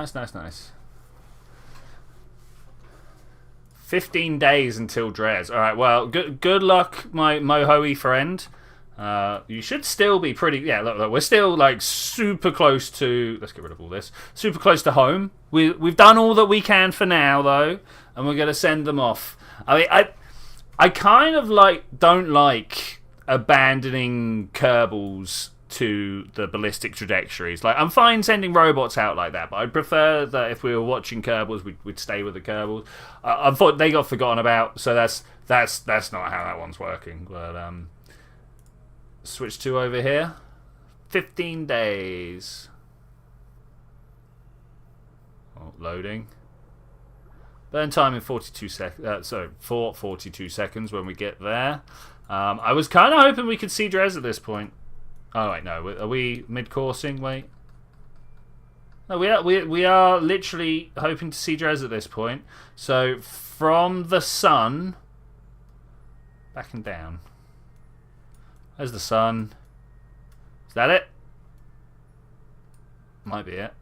A: 15 days until Dres. Alright, well, good luck, my Mohoe friend. You should still be pretty... Yeah, look, we're still, like, super close to... Let's get rid of all this. Super close to home. We've done all that we can for now, though, and we're going to send them off. I mean, I kind of, like, don't like abandoning Kerbals to the ballistic trajectories. Like, I'm fine sending robots out like that, but I'd prefer that if we were watching Kerbals, we'd stay with the Kerbals. I thought they got forgotten about, so that's not how that one's working, but... Switch to over here. 15 days. Oh, loading. Burn time in 42 seconds. For 42 seconds when we get there. I was kind of hoping we could see Dres at this point. Oh wait, no. Are we mid-coursing? Wait. No, we are literally hoping to see Dres at this point. So from the sun, back and down. There's the sun. Is that it? Might be it.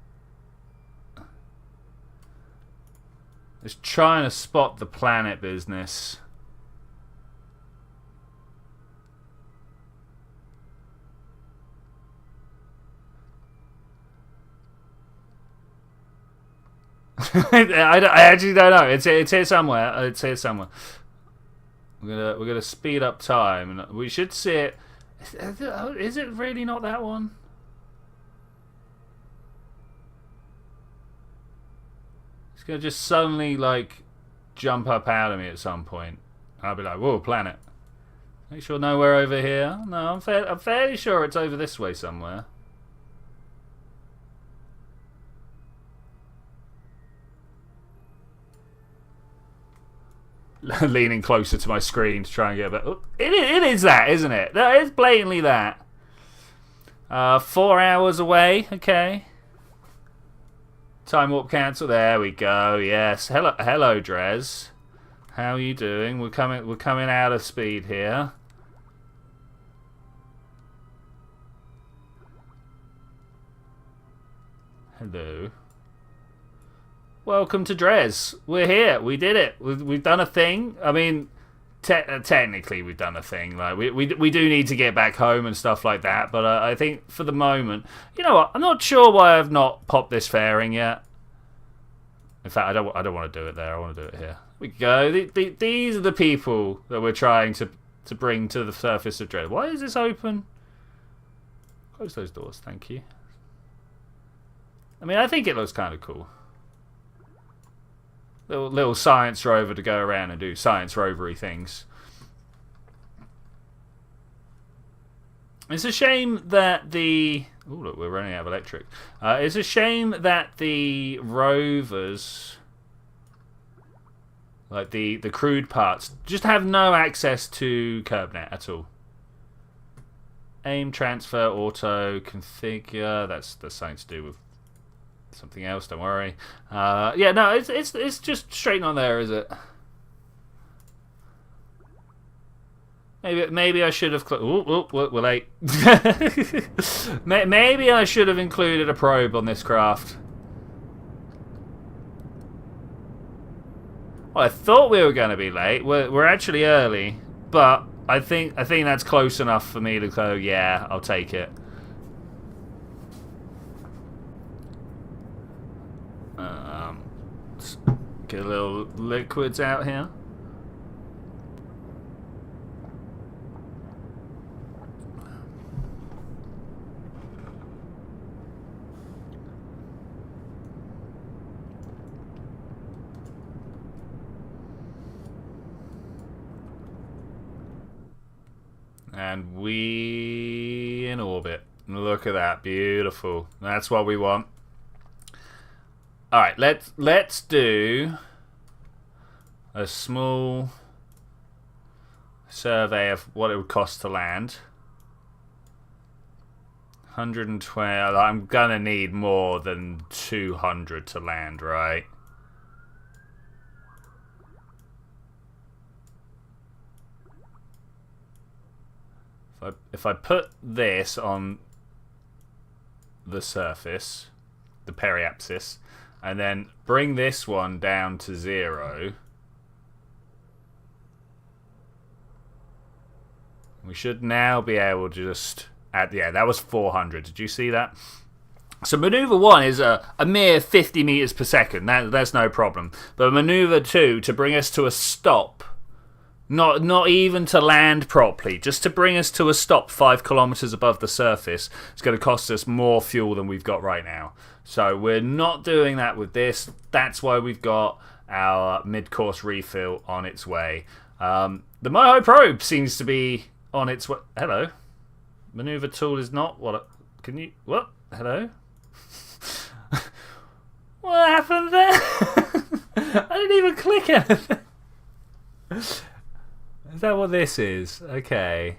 A: Just trying to spot the planet business. I actually don't know. It's here somewhere. We're gonna speed up time, and we should see it. Is it really not that one? It's gonna just suddenly like jump up out of me at some point. I'll be like, "Whoa, planet!" Make sure nowhere over here. No, I'm fairly sure it's over this way somewhere. Leaning closer to my screen to try and get a bit... It is that, isn't it? That is blatantly that. 4 hours away. Okay. Time warp cancel. There we go. Yes. Hello, Dres. How are you doing? We're coming out of speed here. Hello. Welcome to Dres. We're here. We did it. We've done a thing. I mean, technically we've done a thing. Like we do need to get back home and stuff like that. But I think for the moment, you know what? I'm not sure why I've not popped this fairing yet. In fact, I don't want to do it there. I want to do it here. We go. These are the people that we're trying to bring to the surface of Dres. Why is this open? Close those doors. Thank you. I mean, I think it looks kind of cool. Little science rover to go around and do science rovery things. It's a shame that the... Oh, look, we're running out of electric. It's a shame that the rovers, like the crude parts, just have no access to KerbNet at all. Aim, transfer, auto, configure. That's something to do with something else, don't worry. Yeah, no, it's just straight on there, is it? Maybe I should have... we're late. Maybe I should have included a probe on this craft. Well, I thought we were going to be late. We're actually early, but I think that's close enough for me to go, yeah, I'll take it. Let's get a little liquids out here. And we in orbit. Look at that, beautiful. That's what we want. All right, let's do a small survey of what it would cost to land. 120. I'm gonna need more than 200 to land, right? If I put this on the surface, the periapsis, and then bring this one down to 0, we should now be able to just add... Yeah, that was 400. Did you see that? So maneuver 1 is a mere 50 meters per second. That's no problem. But maneuver 2, to bring us to a stop... Not even to land properly, just to bring us to a stop 5 kilometers above the surface, it's going to cost us more fuel than we've got right now. So we're not doing that with this. That's why we've got our mid-course refill on its way. The Moho probe seems to be on its way. Hello. Maneuver tool is not what? Can you? What? Hello. What happened there? I didn't even click anything. Is that what this is? Okay.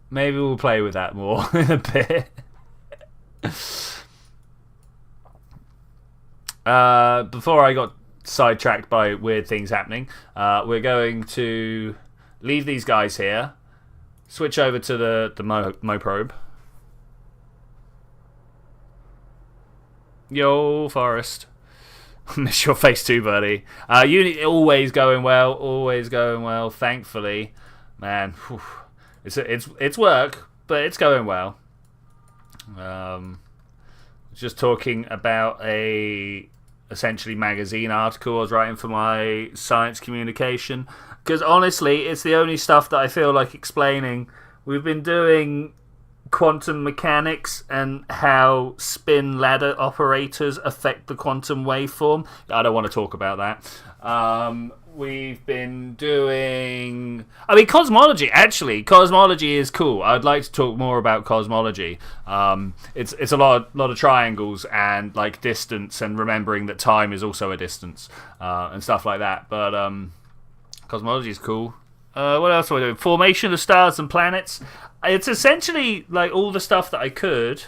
A: Maybe we'll play with that more in a bit. Before I got sidetracked by weird things happening, we're going to leave these guys here, switch over to the Mo probe. Yo, Forest. Miss your face too, buddy. Unit always going well, thankfully. Man, whew. It's work, but it's going well. Just talking about a essentially magazine article I was writing for my science communication, because honestly, it's the only stuff that I feel like explaining. We've been doing quantum mechanics and how spin ladder operators affect the quantum waveform. I don't want to talk about that. We've been doing... I mean, cosmology. Actually, cosmology is cool. I'd like to talk more about cosmology. It's a lot of triangles and like distance and remembering that time is also a distance and stuff like that. But cosmology is cool. What else are we doing? Formation of stars and planets. It's essentially like all the stuff that I could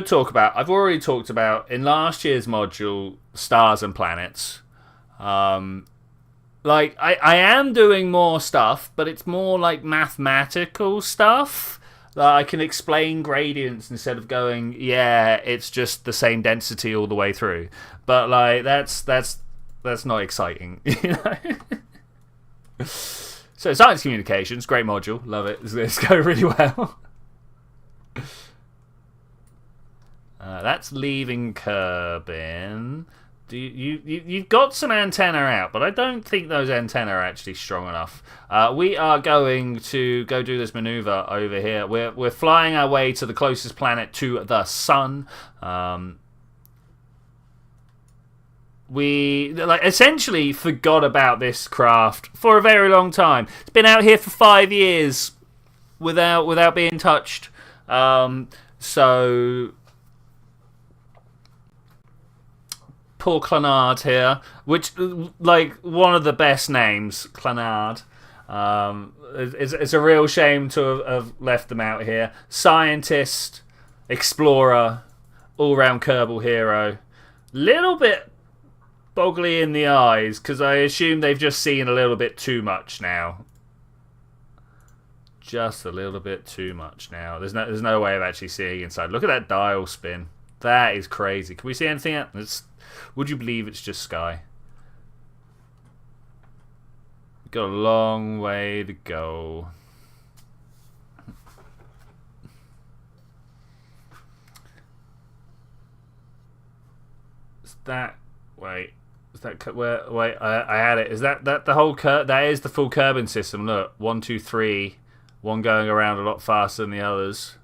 A: talk about. I've already talked about in last year's module, stars and planets. Like I am doing more stuff, but it's more like mathematical stuff. I can explain gradients instead of going, yeah, it's just the same density all the way through. But like that's not exciting, you know. So science communications, great module, love it. It's going really well. That's leaving Kerbal. You've got some antenna out, but I don't think those antenna are actually strong enough. We are going to go do this maneuver over here. We're flying our way to the closest planet to the sun. We essentially forgot about this craft for a very long time. It's been out here for 5 years without being touched. So poor Clanard here, which like one of the best names, Clanard. It's a real shame to have left them out here. Scientist, explorer, all-round Kerbal hero. Little bit boggly in the eyes, because I assume they've just seen a little bit too much now. Just a little bit too much now. There's no way of actually seeing inside. Look at that dial spin. That is crazy. Can we see anything else? Would you believe it's just sky? Got a long way to go. Is that... Wait. Is that... Where? Wait, I had it. Is that the whole... That is the full Kerbal system. Look. 1, 2, 3... One going around a lot faster than the others.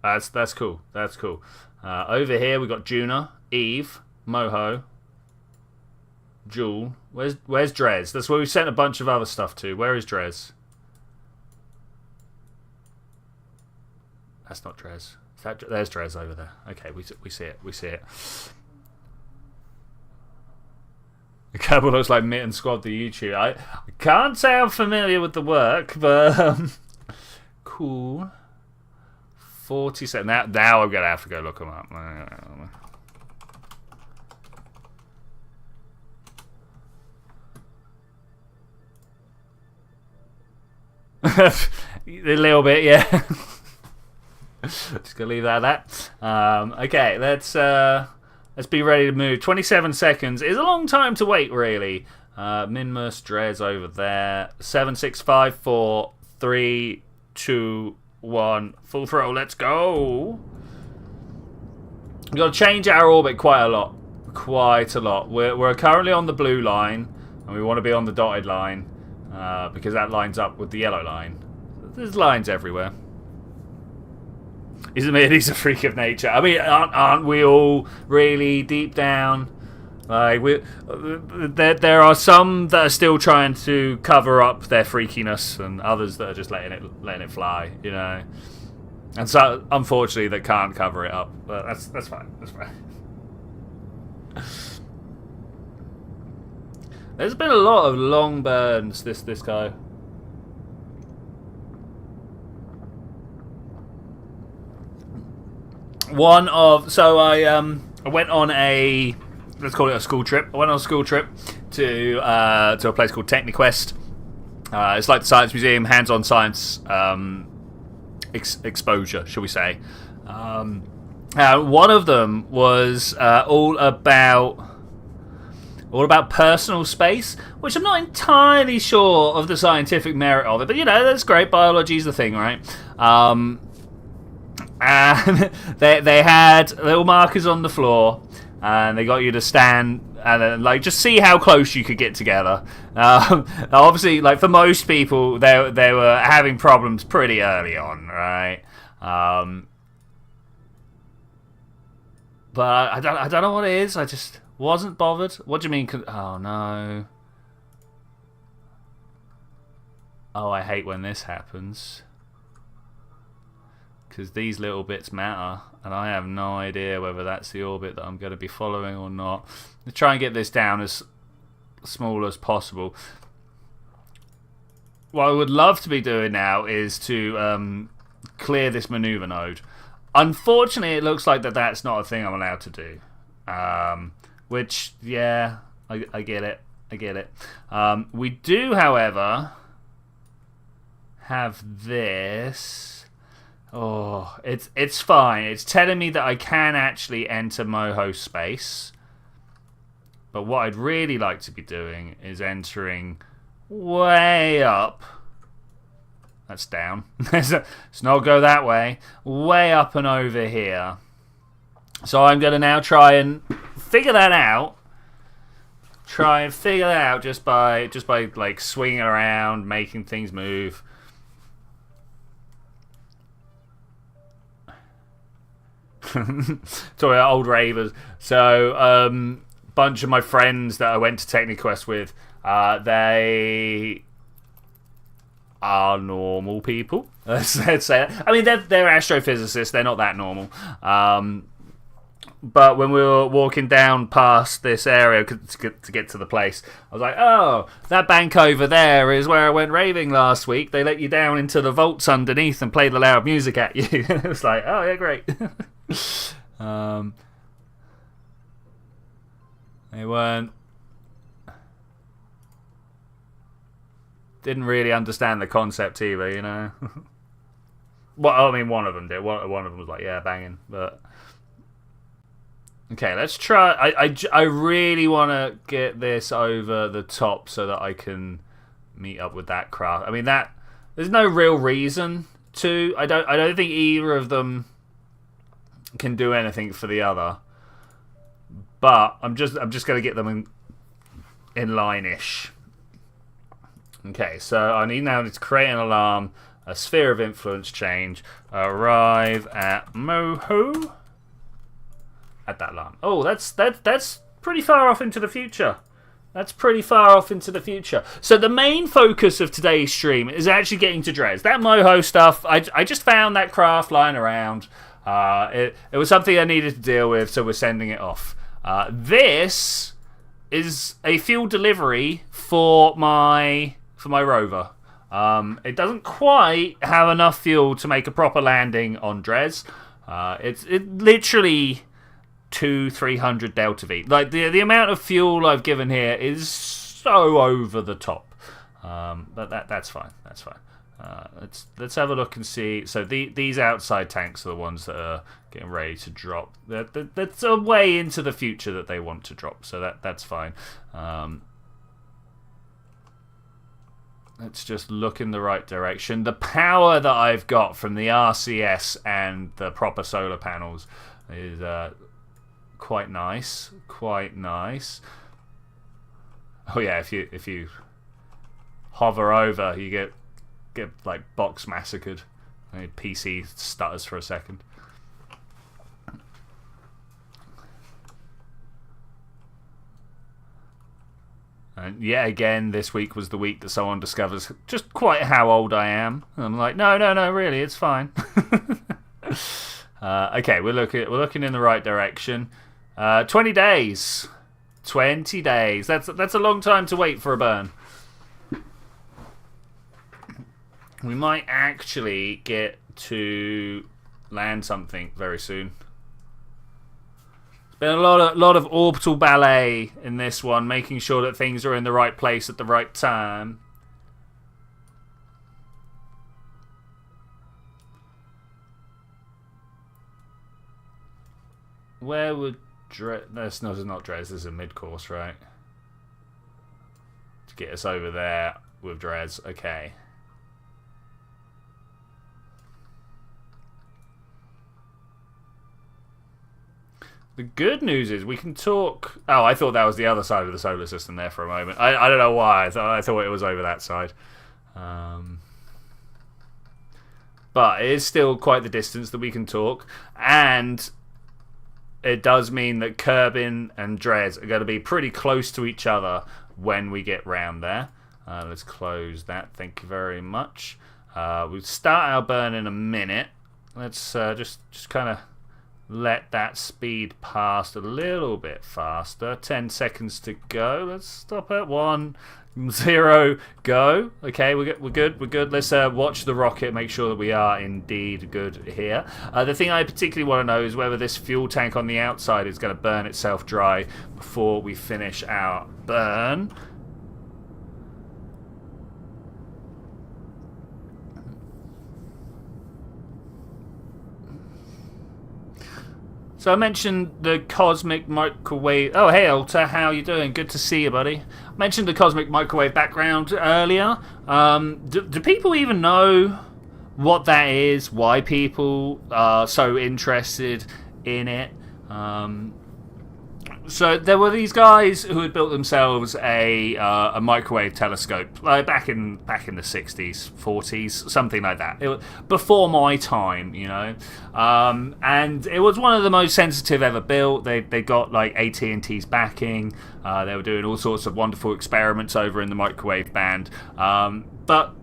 A: That's cool. That's cool. Over here we got Juna, Eve, Moho, Jewel. Where's Dres? That's where we sent a bunch of other stuff to. Where is Dres? That's not Dres. There's Dres over there. Okay, we see it. We see it. The Kerbal looks like Mitten Squad, the YouTube. I can't say I'm familiar with the work, but cool. 47. Now I'm gonna have to go look them up. A little bit, yeah. Just gonna leave that at that. Okay, let's be ready to move. 27 seconds is a long time to wait, really. Minmus, Dres over there. 7, 6, 5, 4, 3, 2, 1. Full throttle. Let's go. We've got to change our orbit quite a lot. Quite a lot. We're currently on the blue line, and we want to be on the dotted line because that lines up with the yellow line. There's lines everywhere. Isn't it? He's a freak of nature. I mean, aren't we all really deep down? Like there are some that are still trying to cover up their freakiness, and others that are just letting it fly, you know. And so, unfortunately, they can't cover it up. But that's fine. That's fine. There's been a lot of long burns this guy. I went on a, let's call it a school trip. I went on a school trip to a place called TechniQuest. It's like the Science Museum, hands-on science exposure, shall we say. One of them was all about personal space, which I'm not entirely sure of the scientific merit of it, but you know, that's great. Biology's the thing, right? And they had little markers on the floor, and they got you to stand and then, like, just see how close you could get together. Obviously, like, for most people, they were having problems pretty early on, right? But I don't know what it is. I just wasn't bothered. What do you mean? Oh no! Oh, I hate when this happens. Because these little bits matter, and I have no idea whether that's the orbit that I'm going to be following or not. Let's try and get this down as small as possible. What I would love to be doing now is to clear this maneuver node. Unfortunately, it looks like that's not a thing I'm allowed to do. Which, yeah, I get it. I get it. We do, however, have this. Oh, it's fine. It's telling me that I can actually enter Moho space. But what I'd really like to be doing is entering way up. That's down. Let's not go that way. Way up and over here. So I'm going to now try and figure that out. Try and figure that out just by like swinging around, making things move. Talking about old ravers. So, bunch of my friends that I went to TechniQuest with, they are normal people. Let's say that. I mean, they're astrophysicists. They're not that normal. But when we were walking down past this area to get to the place, I was like, oh, that bank over there is where I went raving last week. They let you down into the vaults underneath and play the loud music at you. It was like, oh, yeah, great. They weren't didn't really understand the concept either, you know. Well, I mean, one of them did. One of them was like, yeah, banging. But okay, let's try. I really want to get this over the top so that I can meet up with that craft. I mean, there's no real reason to. I don't think either of them can do anything for the other. But I'm just going to get them in line-ish. Okay, so I need to create an alarm, a sphere of influence change, arrive at Moho. At that alarm. Oh, that's pretty far off into the future. That's pretty far off into the future. So the main focus of today's stream is actually getting to Dres. That Moho stuff, I just found that craft lying around. It was something I needed to deal with, so we're sending it off. This is a fuel delivery for my rover. It doesn't quite have enough fuel to make a proper landing on Dres. It's literally 200-300 Delta V. Like the amount of fuel I've given here is so over the top. But that's fine. That's fine. Let's have a look and see. So these outside tanks are the ones that are getting ready to drop. That's a way into the future that they want to drop. So that's fine. Let's just look in the right direction. The power that I've got from the RCS and the proper solar panels is quite nice. Quite nice. Oh yeah, if you hover over, you get like box massacred. I mean, PC stutters for a second. And yet again, this week was the week that someone discovers just quite how old I am. And I'm like, no, really, it's fine. Okay, we're looking in the right direction. 20 days. 20 days. That's a long time to wait for a burn. We might actually get to land something very soon. Been a lot of orbital ballet in this one, making sure that things are in the right place at the right time. Where would Dres... No, it's not Dres, this is a mid-course, right? To get us over there with Dres, okay. The good news is we can talk... Oh, I thought that was the other side of the solar system there for a moment. I don't know why. I thought it was over that side. But it is still quite the distance that we can talk. And it does mean that Kerbal and Dres are going to be pretty close to each other when we get round there. Let's close that. Thank you very much. We'll start our burn in a minute. Let's just kind of... let that speed past a little bit faster. 10 seconds to go. Let's stop at 1, 0, go. Okay, we're good. Let's watch the rocket, make sure that we are indeed good here. The thing I particularly want to know is whether this fuel tank on the outside is going to burn itself dry before we finish our burn. So I mentioned the cosmic microwave... Oh, hey, Alta, how you doing? Good to see you, buddy. I mentioned the cosmic microwave background earlier. Do people even know what that is? Why people are so interested in it? So there were these guys who had built themselves a microwave telescope, like back in the 60s, 40s, something like that. It was before my time, you know. And it was one of the most sensitive ever built. They got like AT&T's backing. They were doing all sorts of wonderful experiments over in the microwave band. But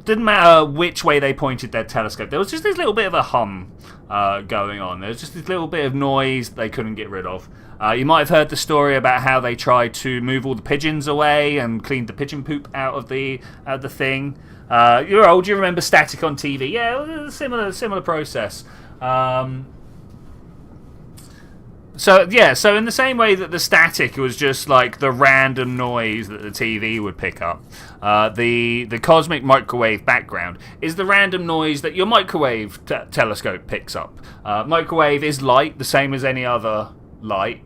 A: didn't matter which way they pointed their telescope. There was just this little bit of a hum going on. There was just this little bit of noise they couldn't get rid of. You might have heard the story about how they tried to move all the pigeons away and cleaned the pigeon poop out of the thing. You're old. You remember static on TV? Yeah, similar process. So in the same way that the static was just like the random noise that the TV would pick up, the cosmic microwave background is the random noise that your microwave telescope picks up. Microwave is light, the same as any other light.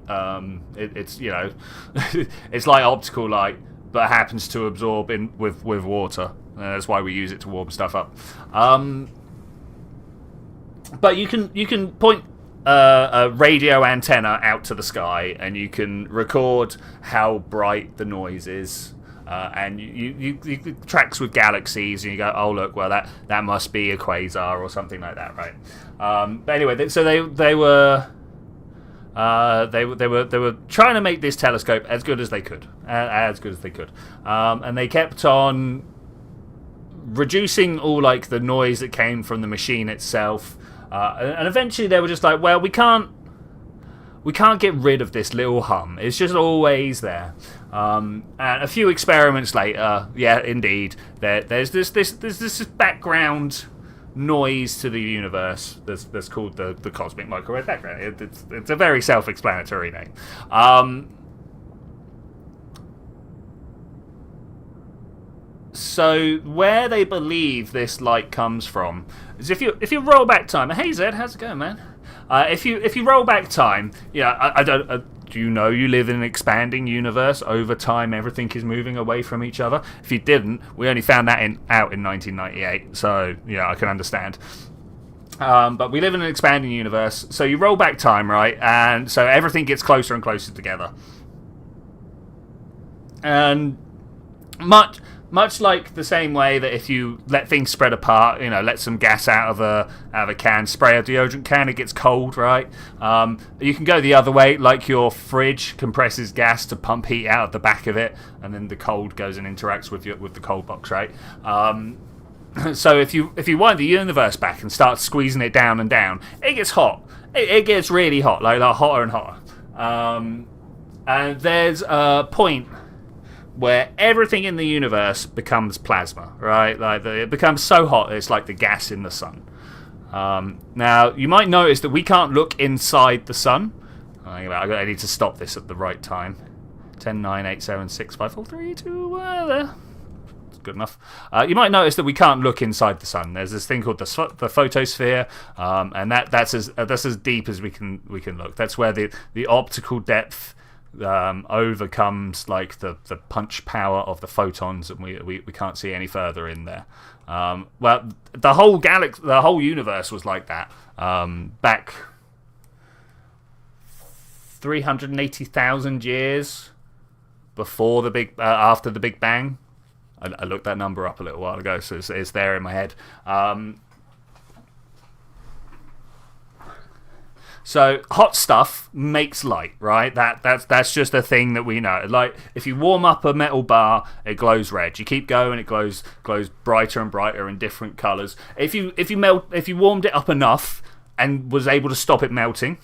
A: It's it's like optical light, but happens to absorb with water. That's why we use it to warm stuff up. But you can point a radio antenna out to the sky, and you can record how bright the noise is. And you tracks with galaxies, and you go, oh look, well that must be a quasar or something like that, right? But anyway, so they were trying to make this telescope as good as they could, and they kept on reducing all like the noise that came from the machine itself. And eventually they were just like, well, we can't get rid of this little hum. It's just always there. And a few experiments later, yeah, indeed, there's this background noise to the universe that's called the cosmic microwave background. It's a very self-explanatory name. So where they believe this light comes from is if you roll back time. Hey Zed, how's it going, man? If you roll back time, I don't. Do you know you live in an expanding universe? Over time, everything is moving away from each other. If you didn't, we only found that out in 1998. So I can understand. But we live in an expanding universe. So you roll back time, right? And so everything gets closer and closer together. And much like the same way that if you let things spread apart, let some gas out of a can, spray a deodorant can, it gets cold, right? You can go the other way, like your fridge compresses gas to pump heat out of the back of it, and then the cold goes and interacts with the cold box, right? So if you wind the universe back and start squeezing it down and down, it gets hot. It gets really hot, like hotter and hotter. And there's a point where everything in the universe becomes plasma, right? Like it becomes so hot it's like the gas in the sun. Now, you might notice that we can't look inside the sun. I need to stop this at the right time. 10, 9, 8, 7, 6, 5, 4, 3, 2, there. It's good enough. You might notice that we can't look inside the sun. There's this thing called the photosphere, and that's as deep as we can look. That's where the optical depth overcomes like the punch power of the photons, and we can't see any further in there. Well, the whole universe was like that back 380,000 years before after the Big Bang. I looked that number up a little while ago, so it's there in my head. So hot stuff makes light, right? That's just a thing that we know. Like if you warm up a metal bar, it glows red. You keep going, it glows brighter and brighter in different colours. If you warmed it up enough and was able to stop it melting,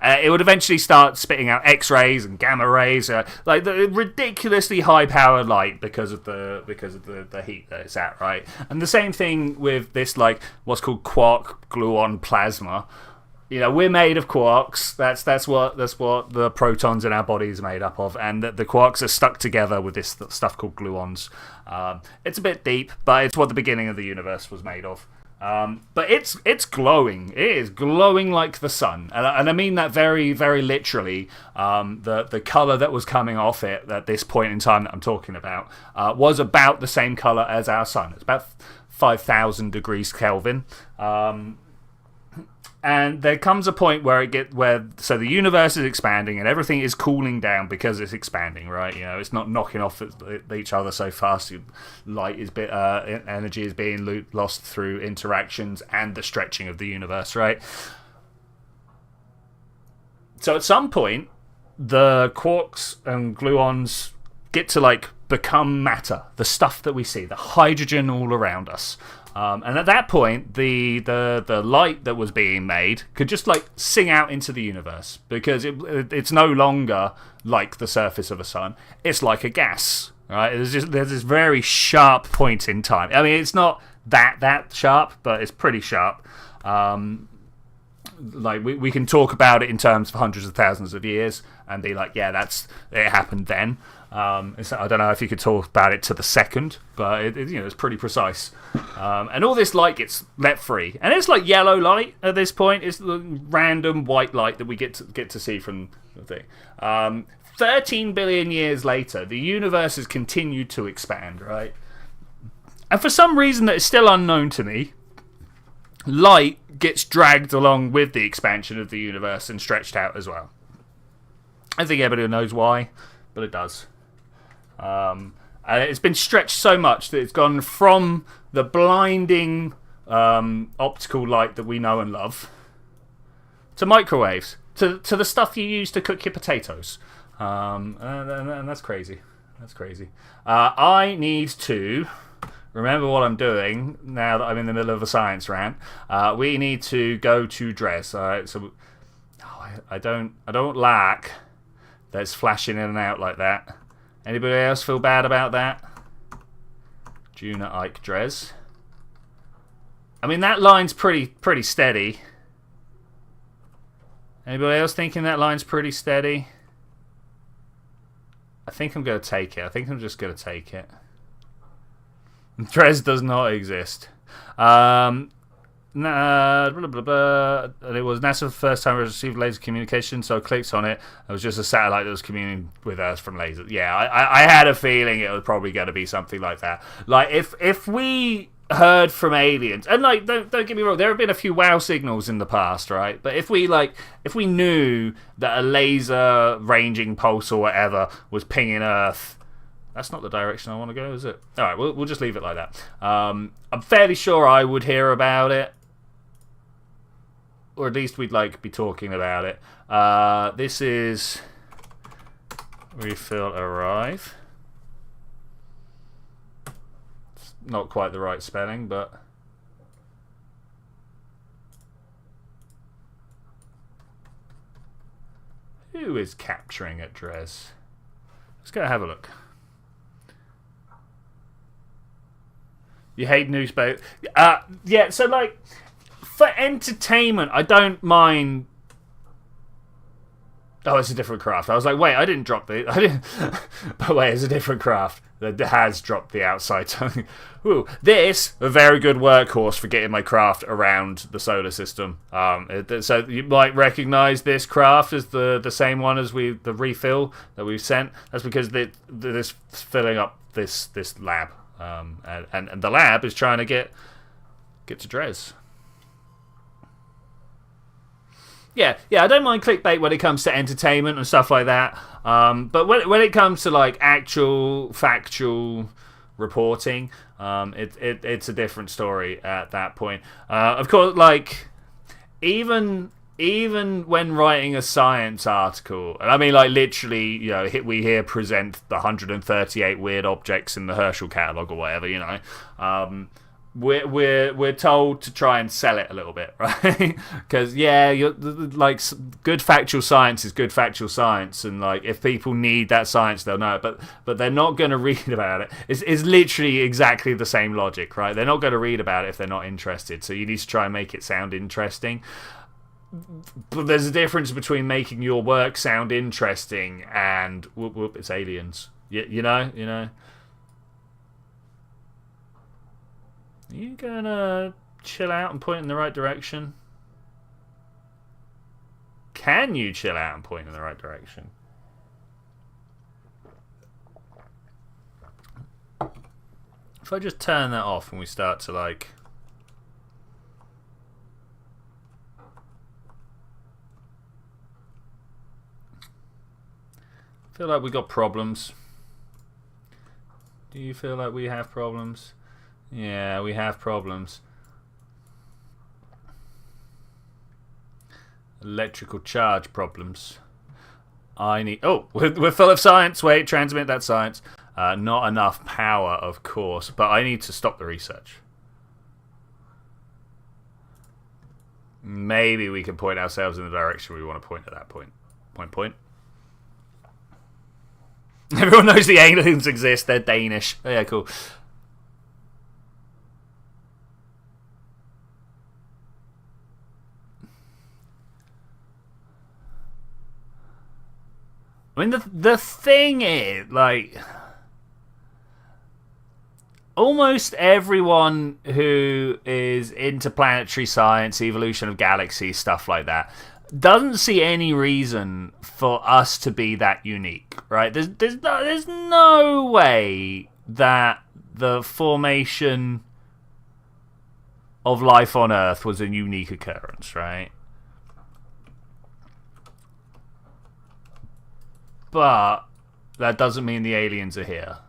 A: it would eventually start spitting out X-rays and gamma rays, like the ridiculously high-powered light because of the heat that it's at, right? And the same thing with this, like what's called quark gluon plasma. We're made of quarks. That's what the protons in our bodies are made up of, and the quarks are stuck together with this stuff called gluons. It's a bit deep, but it's what the beginning of the universe was made of. But it's glowing. It is glowing like the sun, and I mean that very, very literally. The color that was coming off it at this point in time that I'm talking about was about the same color as our sun. It's about 5,000 degrees Kelvin. And there comes a point where so the universe is expanding and everything is cooling down because it's expanding, right? It's not knocking off each other so fast. Energy is being lost through interactions and the stretching of the universe, right? So at some point, the quarks and gluons get to become matter, the stuff that we see, the hydrogen all around us. And at that point, the light that was being made could just sing out into the universe, because it's no longer like the surface of a sun. It's like a gas, right? There's this very sharp point in time. I mean, it's not that sharp, but it's pretty sharp. like we can talk about it in terms of hundreds of thousands of years and be like, yeah, it happened then. So I don't know if you could talk about it to the second, but it's pretty precise. And all this light gets let free, and it's like yellow light at this point. It's the random white light that we get to see from the thing. 13 billion years later, the universe has continued to expand, right? And for some reason that is still unknown to me, light gets dragged along with the expansion of the universe and stretched out as well. I think everybody knows why, but it does. And it's been stretched so much that it's gone from the blinding optical light that we know and love to microwaves, to the stuff you use to cook your potatoes. And that's crazy. That's crazy. I need to remember what I'm doing now that I'm in the middle of a science rant. We need to go to Dres. All right, so I don't like that it's flashing in and out like that. Anybody else feel bad about that? Juna Ike Dres. I mean, that line's pretty steady. Anybody else thinking that line's pretty steady? I think I'm going to take it. I think I'm just going to take it. Dres does not exist. Blah, blah, blah. And it was NASA's first time it received laser communication, so I clicked on it. It was just a satellite that was communicating with Earth from lasers. Yeah, I had a feeling it was probably going to be something like that. Like, if we heard from aliens, and like, don't get me wrong, there have been a few wow signals in the past, right? But if we knew that a laser ranging pulse or whatever was pinging Earth, that's not the direction I want to go, is it? All right, we'll just leave it like that. I'm fairly sure I would hear about it, or at least we'd be talking about it. This is refill arrive. It's not quite the right spelling, but who is capturing at Dres? Let's go have a look. You hate newspaper? Yeah, so for entertainment, I don't mind. Oh, it's a different craft. I was like, wait, I didn't drop the. I didn't. But wait, it's a different craft that has dropped the outside tongue. Ooh, this a very good workhorse for getting my craft around the solar system. So you might recognise this craft as the same one as the refill that we've sent. That's because this filling up this lab. And the lab is trying to get to Dres. Yeah, I don't mind clickbait when it comes to entertainment and stuff like that. But when it comes to actual factual reporting, it's a different story at that point. Of course, even when writing a science article, and I mean literally, we here present the 138 weird objects in the Herschel catalogue or whatever, we're told to try and sell it a little bit, right? Because good factual science is good factual science, and if people need that science, they'll know it. But they're not going to read about it. It's literally exactly the same logic, right? They're not going to read about it if they're not interested. So you need to try and make it sound interesting. But there's a difference between making your work sound interesting and whoop, it's aliens. You know. Are you gonna chill out and point in the right direction? Can you chill out and point in the right direction? If I just turn that off and we start to I feel like we got problems. Do you feel like we have problems? Yeah, we have problems. Electrical charge problems. We're full of science. Wait, transmit that science. Not enough power, of course, but I need to stop the research. Maybe we can point ourselves in the direction we want to point at that point. Point. Everyone knows the aliens exist. They're Danish. Oh, yeah, cool. I mean, the thing is, like, almost everyone who is into planetary science, evolution of galaxies, stuff like that, doesn't see any reason for us to be that unique, right? There's no way that the formation of life on Earth was a unique occurrence, right? But that doesn't mean the aliens are here.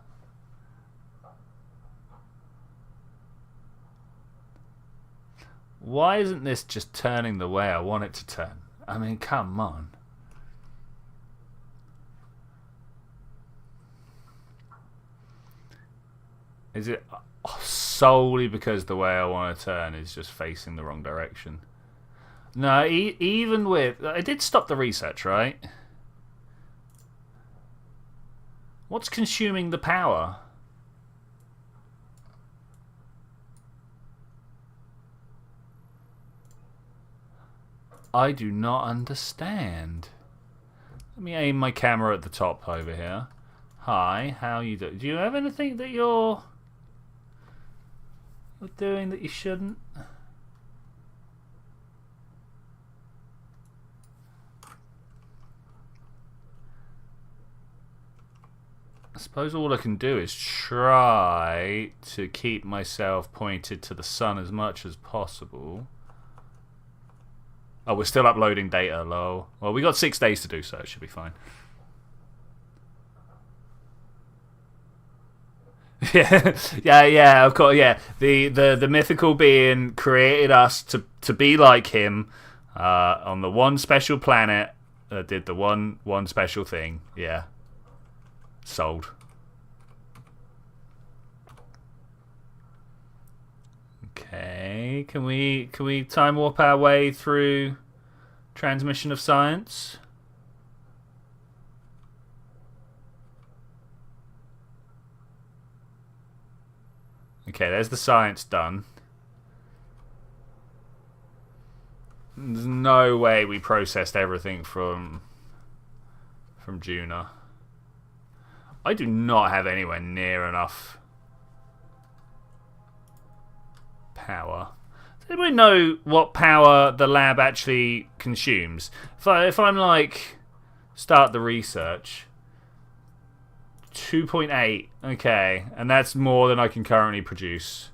A: Why isn't this just turning the way I want it to turn? I mean, come on. Is it solely because the way I want to turn is just facing the wrong direction? No, even with... I did stop the research, right? What's consuming the power? I do not understand. Let me aim my camera at the top over here. Hi, how you doing? Do you have anything that you're doing that you shouldn't? I suppose all I can do is try to keep myself pointed to the sun as much as possible. Oh, we're still uploading data, lol. Well, we got 6 days to do so. It should be fine. yeah, of course, yeah. The mythical being created us to be like him on the one special planet that did the one special thing. Yeah. Sold. Okay, can we time warp our way through transmission of science? Okay, there's the science done. There's no way we processed everything from Juna. I do not have anywhere near enough power. Does anybody know what power the lab actually consumes? If I'm like, start the research, 2.8, okay, and that's more than I can currently produce.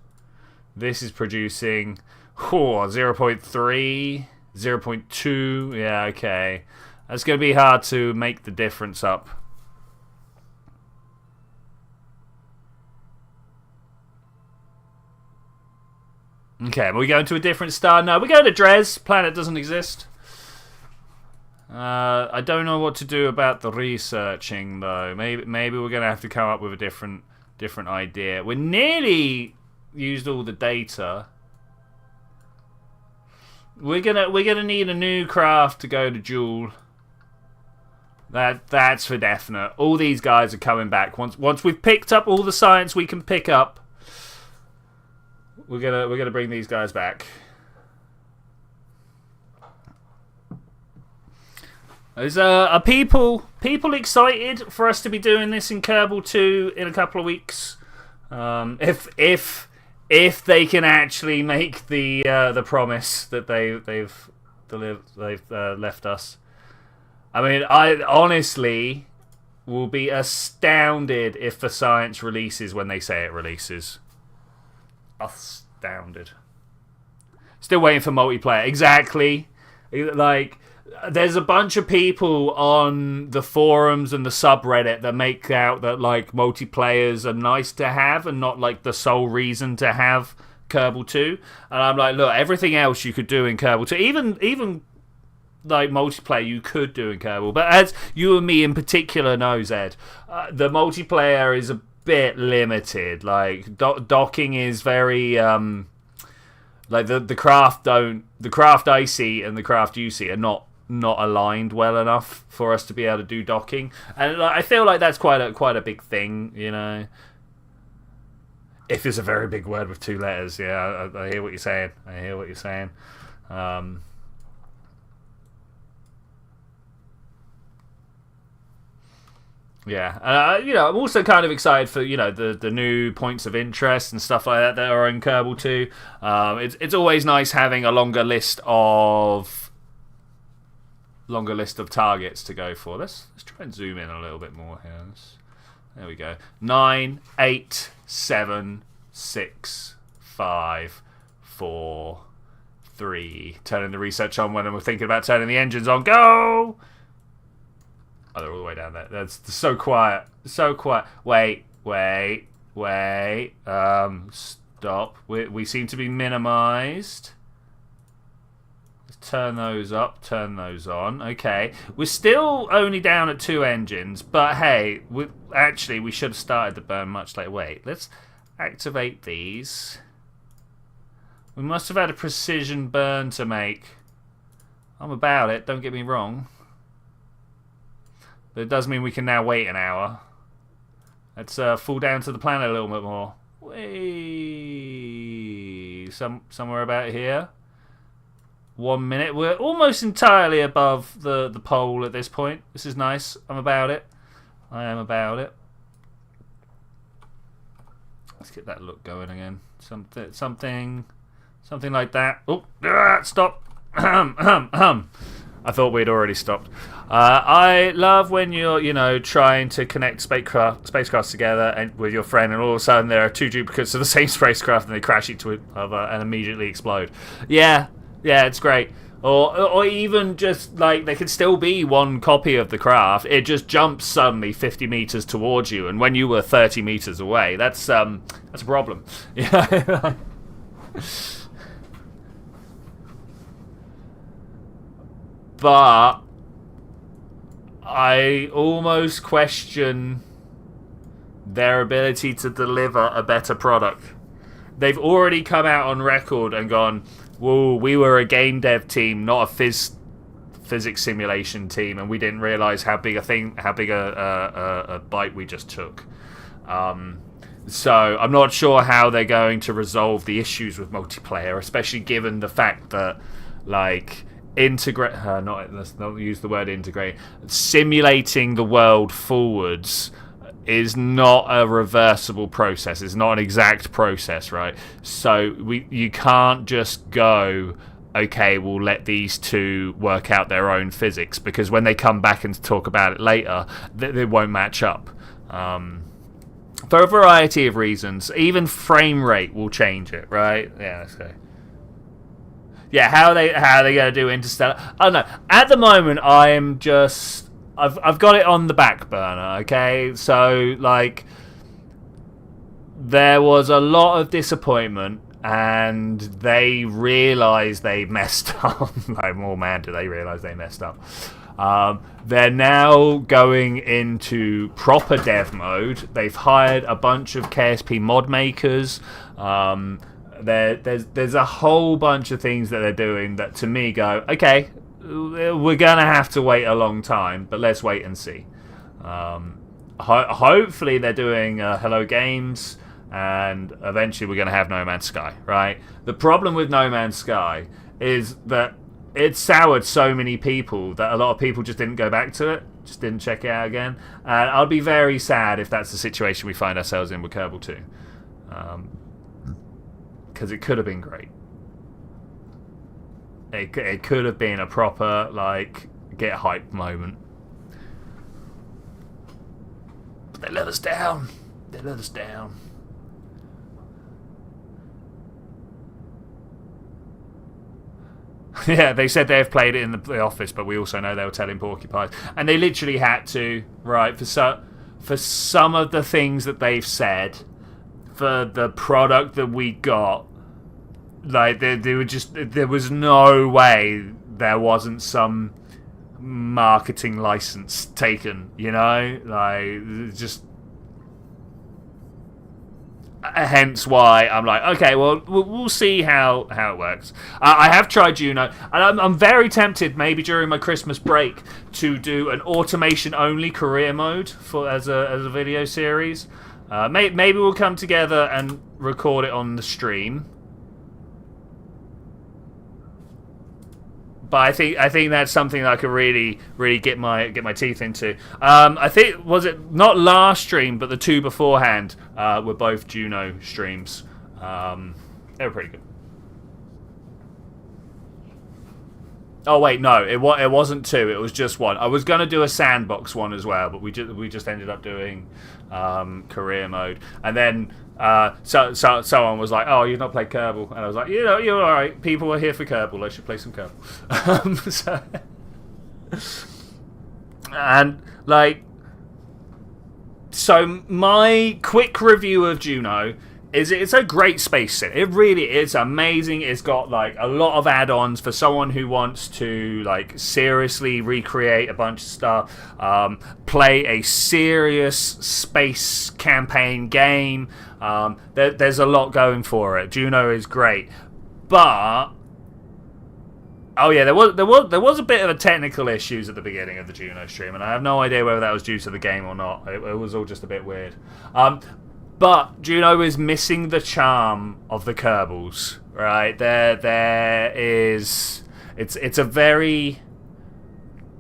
A: This is producing 0.3, 0.2, yeah, okay. That's going to be hard to make the difference up. Okay, are we going to a different star? No, we're going to Dres. Planet doesn't exist. I don't know what to do about the researching though. Maybe we're going to have to come up with a different idea. We nearly used all the data. We're gonna need a new craft to go to Joule. That's for definite. All these guys are coming back once we've picked up all the science we can pick up. We're gonna bring these guys back. Are people excited for us to be doing this in Kerbal 2 in a couple of weeks? If they can actually make the promise that they've left us. I mean, I honestly will be astounded if the science releases when they say it releases. Astounded. Still waiting for multiplayer. Exactly. Like, there's a bunch of people on the forums and the subreddit that make out that like multiplayers are nice to have and not like the sole reason to have Kerbal 2. And I'm like, look, everything else you could do in Kerbal 2, even like multiplayer you could do in Kerbal, but as you and me in particular know, Zed, the multiplayer is a bit limited. Like docking is very like the craft I see and the craft you see are not aligned well enough for us to be able to do docking, and I feel like that's quite a big thing, you know. If it's a very big word with 2 letters, yeah, I hear what you're saying. Yeah, you know, I'm also kind of excited for, you know, the new points of interest and stuff like that are in Kerbal 2. It's always nice having a longer list of targets to go for. Let's try and zoom in a little bit more here. There we go. 9, 8, 7, 6, 5, 4, 3. Turning the research on when we're thinking about turning the engines on. Go! Oh, they're all the way down there. That's so quiet. So quiet. Wait. Stop. We seem to be minimized. Let's turn those up. Turn those on. Okay. We're still only down at 2 engines, but hey, actually, we should have started the burn much later. Wait, let's activate these. We must have had a precision burn to make. I'm about it, don't get me wrong. But it does mean we can now wait an hour. Let's fall down to the planet a little bit more. Whee! Somewhere about here. 1 minute. We're almost entirely above the pole at this point. This is nice. I'm about it. I am about it. Let's get that look going again. Something like that. Oh, stop. I thought we'd already stopped. I love when you're, you know, trying to connect spacecrafts together and with your friend, and all of a sudden there are 2 duplicates of the same spacecraft and they crash into each other and immediately explode. Yeah, it's great. Or even just like there could still be 1 copy of the craft. It just jumps suddenly 50 meters towards you, and when you were 30 meters away, that's a problem. Yeah. But I almost question their ability to deliver a better product. They've already come out on record and gone, whoa, we were a game dev team, not a physics simulation team, and we didn't realise how big a bite we just took. So I'm not sure how they're going to resolve the issues with multiplayer, especially given the fact that, like, let's not use the word integrate. Simulating the world forwards is not a reversible process. It's not an exact process, right? So you can't just go, okay, we'll let these 2 work out their own physics, because when they come back and talk about it later, they won't match up. For a variety of reasons. Even frame rate will change it, right? Yeah, let's go. Yeah, how are they going to do Interstellar? I don't know. At the moment, I've got it on the back burner, okay? So, like, there was a lot of disappointment, and they realised they messed up. Like, oh man, do they realise they messed up. They're now going into proper dev mode. They've hired a bunch of KSP mod makers. There's a whole bunch of things that they're doing that to me go, okay, we're gonna have to wait a long time, but let's wait and see. Hopefully they're doing Hello Games, and eventually we're gonna have No Man's Sky, right? The problem with No Man's Sky is that it soured so many people that a lot of people just didn't go back to it, just didn't check it out again. And I'll be very sad if that's the situation we find ourselves in with Kerbal 2. Because it could have been great. It could have been a proper, like, get hype moment. But they let us down. Yeah, they said they've played it in the office, but we also know they were telling porcupines. And they literally had to, right, for some of the things that they've said, for the product that we got, like, there was no way there wasn't some marketing license taken, you know? Like, just... Hence why I'm like, okay, well, we'll see how it works. I have tried Juno, and I'm very tempted, maybe during my Christmas break, to do an automation-only career mode as a video series. Maybe we'll come together and record it on the stream. But I think that's something that I could really get my teeth into. I think, was it not last stream, but the two beforehand were both Juno streams. They were pretty good. Oh wait, no, it wasn't two. It was just one. I was gonna do a sandbox one as well, but we just ended up doing career mode, and then so someone was like, "Oh, you've not played Kerbal," and I was like, "You know, you're all right. People are here for Kerbal. They should play some Kerbal." And like, so my quick review of Juno is it's a great space sim. It really is amazing. It's got like a lot of add-ons for someone who wants to like seriously recreate a bunch of stuff, play a serious space campaign game. There's a lot going for it. Juno is great, but oh yeah, there was a bit of a technical issues at the beginning of the Juno stream, and I have no idea whether that was due to the game or not. It was all just a bit weird. But Juno is missing the charm of the Kerbals, right? There is, it's a very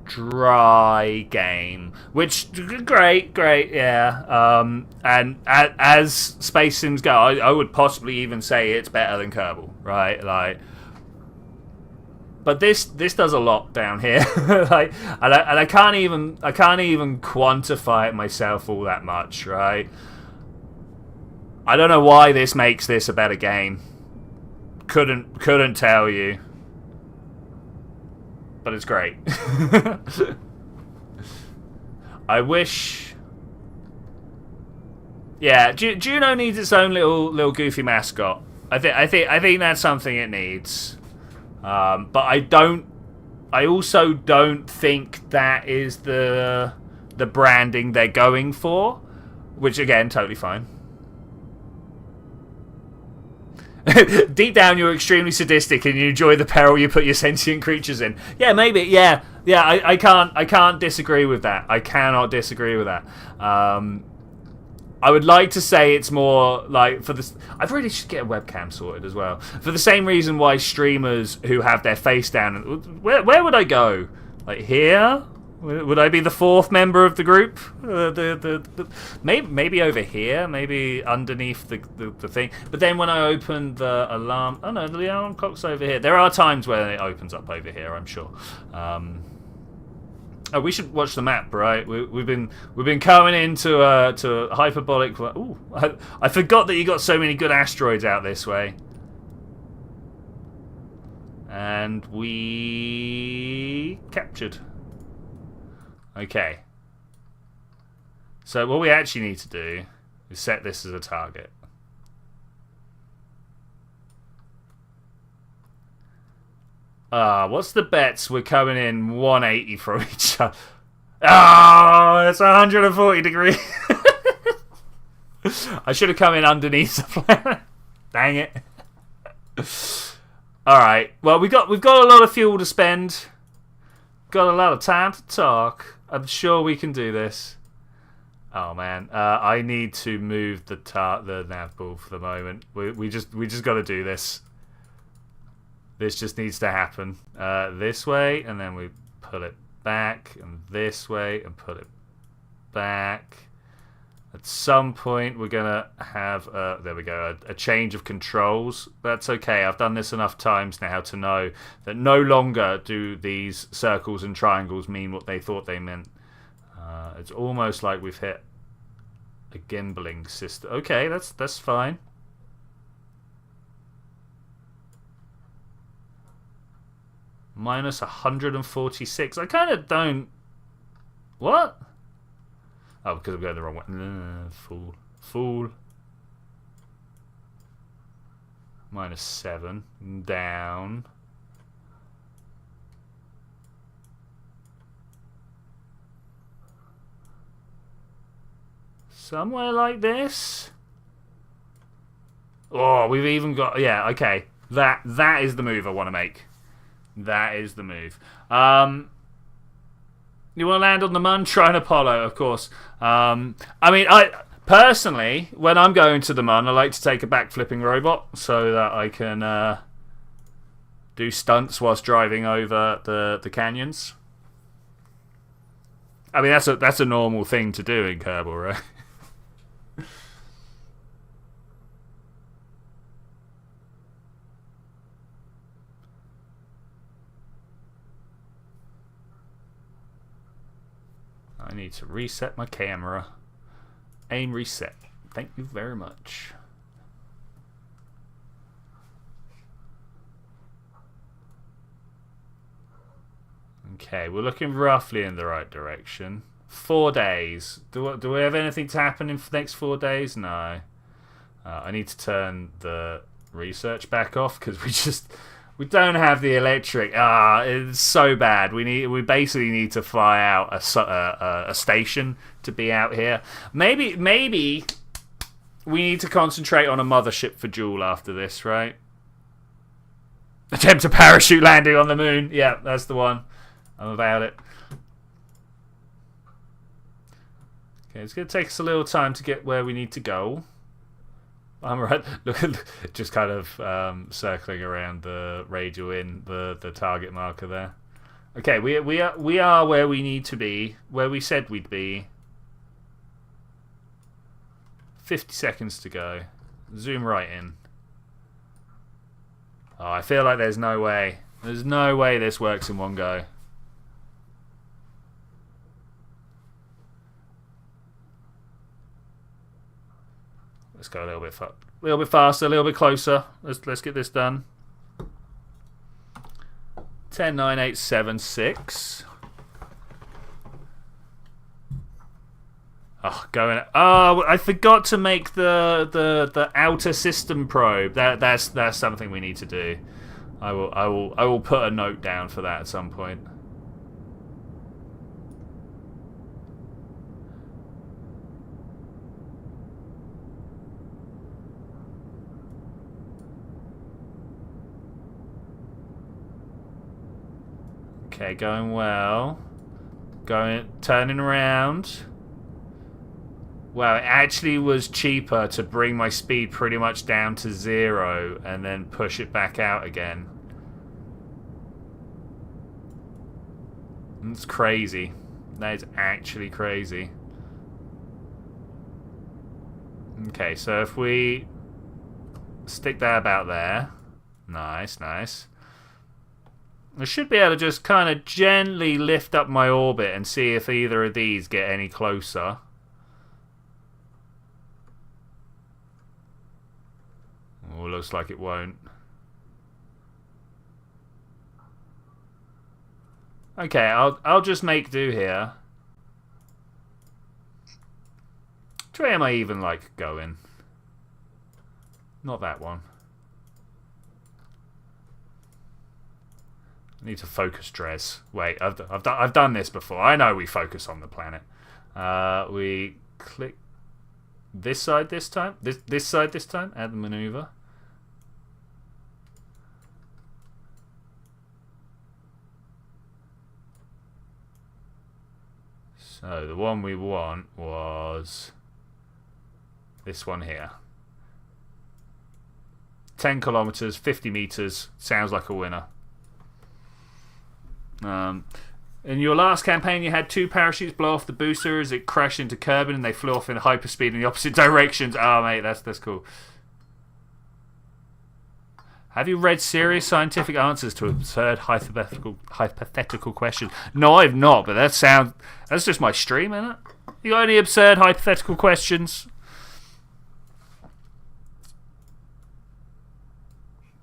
A: dry game, which great, yeah. And as space sims go, I would possibly even say it's better than Kerbal, right? Like, but this does a lot down here, like, and I can't even quantify it myself all that much, right? I don't know why this makes this a better game. Couldn't tell you. But it's great. I wish. Yeah, Juno needs its own little goofy mascot. I think that's something it needs. But I also don't think that is the branding they're going for, which again, totally fine. Deep down, you're extremely sadistic and you enjoy the peril you put your sentient creatures in. Yeah, maybe. Yeah. I can't disagree with that. I cannot disagree with that. I would like to say it's more like for this. I really should get a webcam sorted as well. For the same reason why streamers who have their face down. Where would I go? Like here? Would I be the fourth member of the group? Maybe over here, maybe underneath the thing. But then when I open the alarm, oh no, the alarm clock's over here. There are times when it opens up over here, I'm sure. Oh, we should watch the map, right? We've been coming into to a hyperbolic. Ooh, I forgot that you got so many good asteroids out this way. And we captured. Okay. So what we actually need to do is set this as a target. What's the bets? We're coming in 180 from each other. Oh, it's 140 degrees. I should have come in underneath the planet. Dang it. Alright. Well, we've got a lot of fuel to spend. Got a lot of time to talk. I'm sure we can do this. Oh man, I need to move the nav ball for the moment. We just got to do this. This just needs to happen. This way, and then we pull it back, and this way, and put it back. At some point, we're gonna have there we go, a change of controls. That's okay. I've done this enough times now to know that no longer do these circles and triangles mean what they thought they meant. It's almost like we've hit a gimbaling system. Okay, that's fine. Minus 146. I kind of don't. What? Oh, because I'm going the wrong way. Fool. Minus 7. Down. Somewhere like this. Oh, we've even got... Yeah, okay. That is the move I want to make. That is the move. You want to land on the Mun? Try an Apollo, of course. I mean, personally, when I'm going to the Mun, I like to take a backflipping robot so that I can do stunts whilst driving over the canyons. I mean, that's a normal thing to do in Kerbal, right? I need to reset my camera. Aim reset. Thank you very much. Okay, we're looking roughly in the right direction. 4 days. Do we have anything to happen in the next 4 days? No. I need to turn the research back off because we don't have the electric. It's so bad. We basically need to fly out a station to be out here. Maybe we need to concentrate on a mothership for Joule after this, right? Attempt a parachute landing on the moon. Yeah, that's the one. I'm about it. Okay, it's going to take us a little time to get where we need to go. I'm right. Look at just kind of circling around the radio in the target marker there. Okay, we are where we need to be, where we said we'd be. 50 seconds to go. Zoom right in. Oh, I feel like there's no way. There's no way this works in one go. Let's go a little bit faster, a little bit closer. Let's get this done. 10, 9, 8, 7, 6. Oh, going. Oh, I forgot to make the outer system probe. That's something we need to do. I will put a note down for that at some point. Okay, going well. Turning around. Wow, it actually was cheaper to bring my speed pretty much down to 0 and then push it back out again. That's crazy. That is actually crazy. Okay, so if we stick that about there. Nice, nice. I should be able to just kind of gently lift up my orbit and see if either of these get any closer. Oh, looks like it won't. Okay, I'll just make do here. Which way am I even like going? Not that one. I need to focus Dres. Wait, I've done this before. I know we focus on the planet. We click this side this time. This side this time. Add the maneuver. So the one we want was this one here. 10 kilometers, 50 meters. Sounds like a winner. In your last campaign, you had 2 parachutes blow off the boosters. It crashed into Kerbal and they flew off in hyperspeed in the opposite directions. Oh, mate, that's cool. Have you read serious scientific answers to absurd hypothetical questions? No, I've not, but that's just my stream, isn't it? You got any absurd hypothetical questions?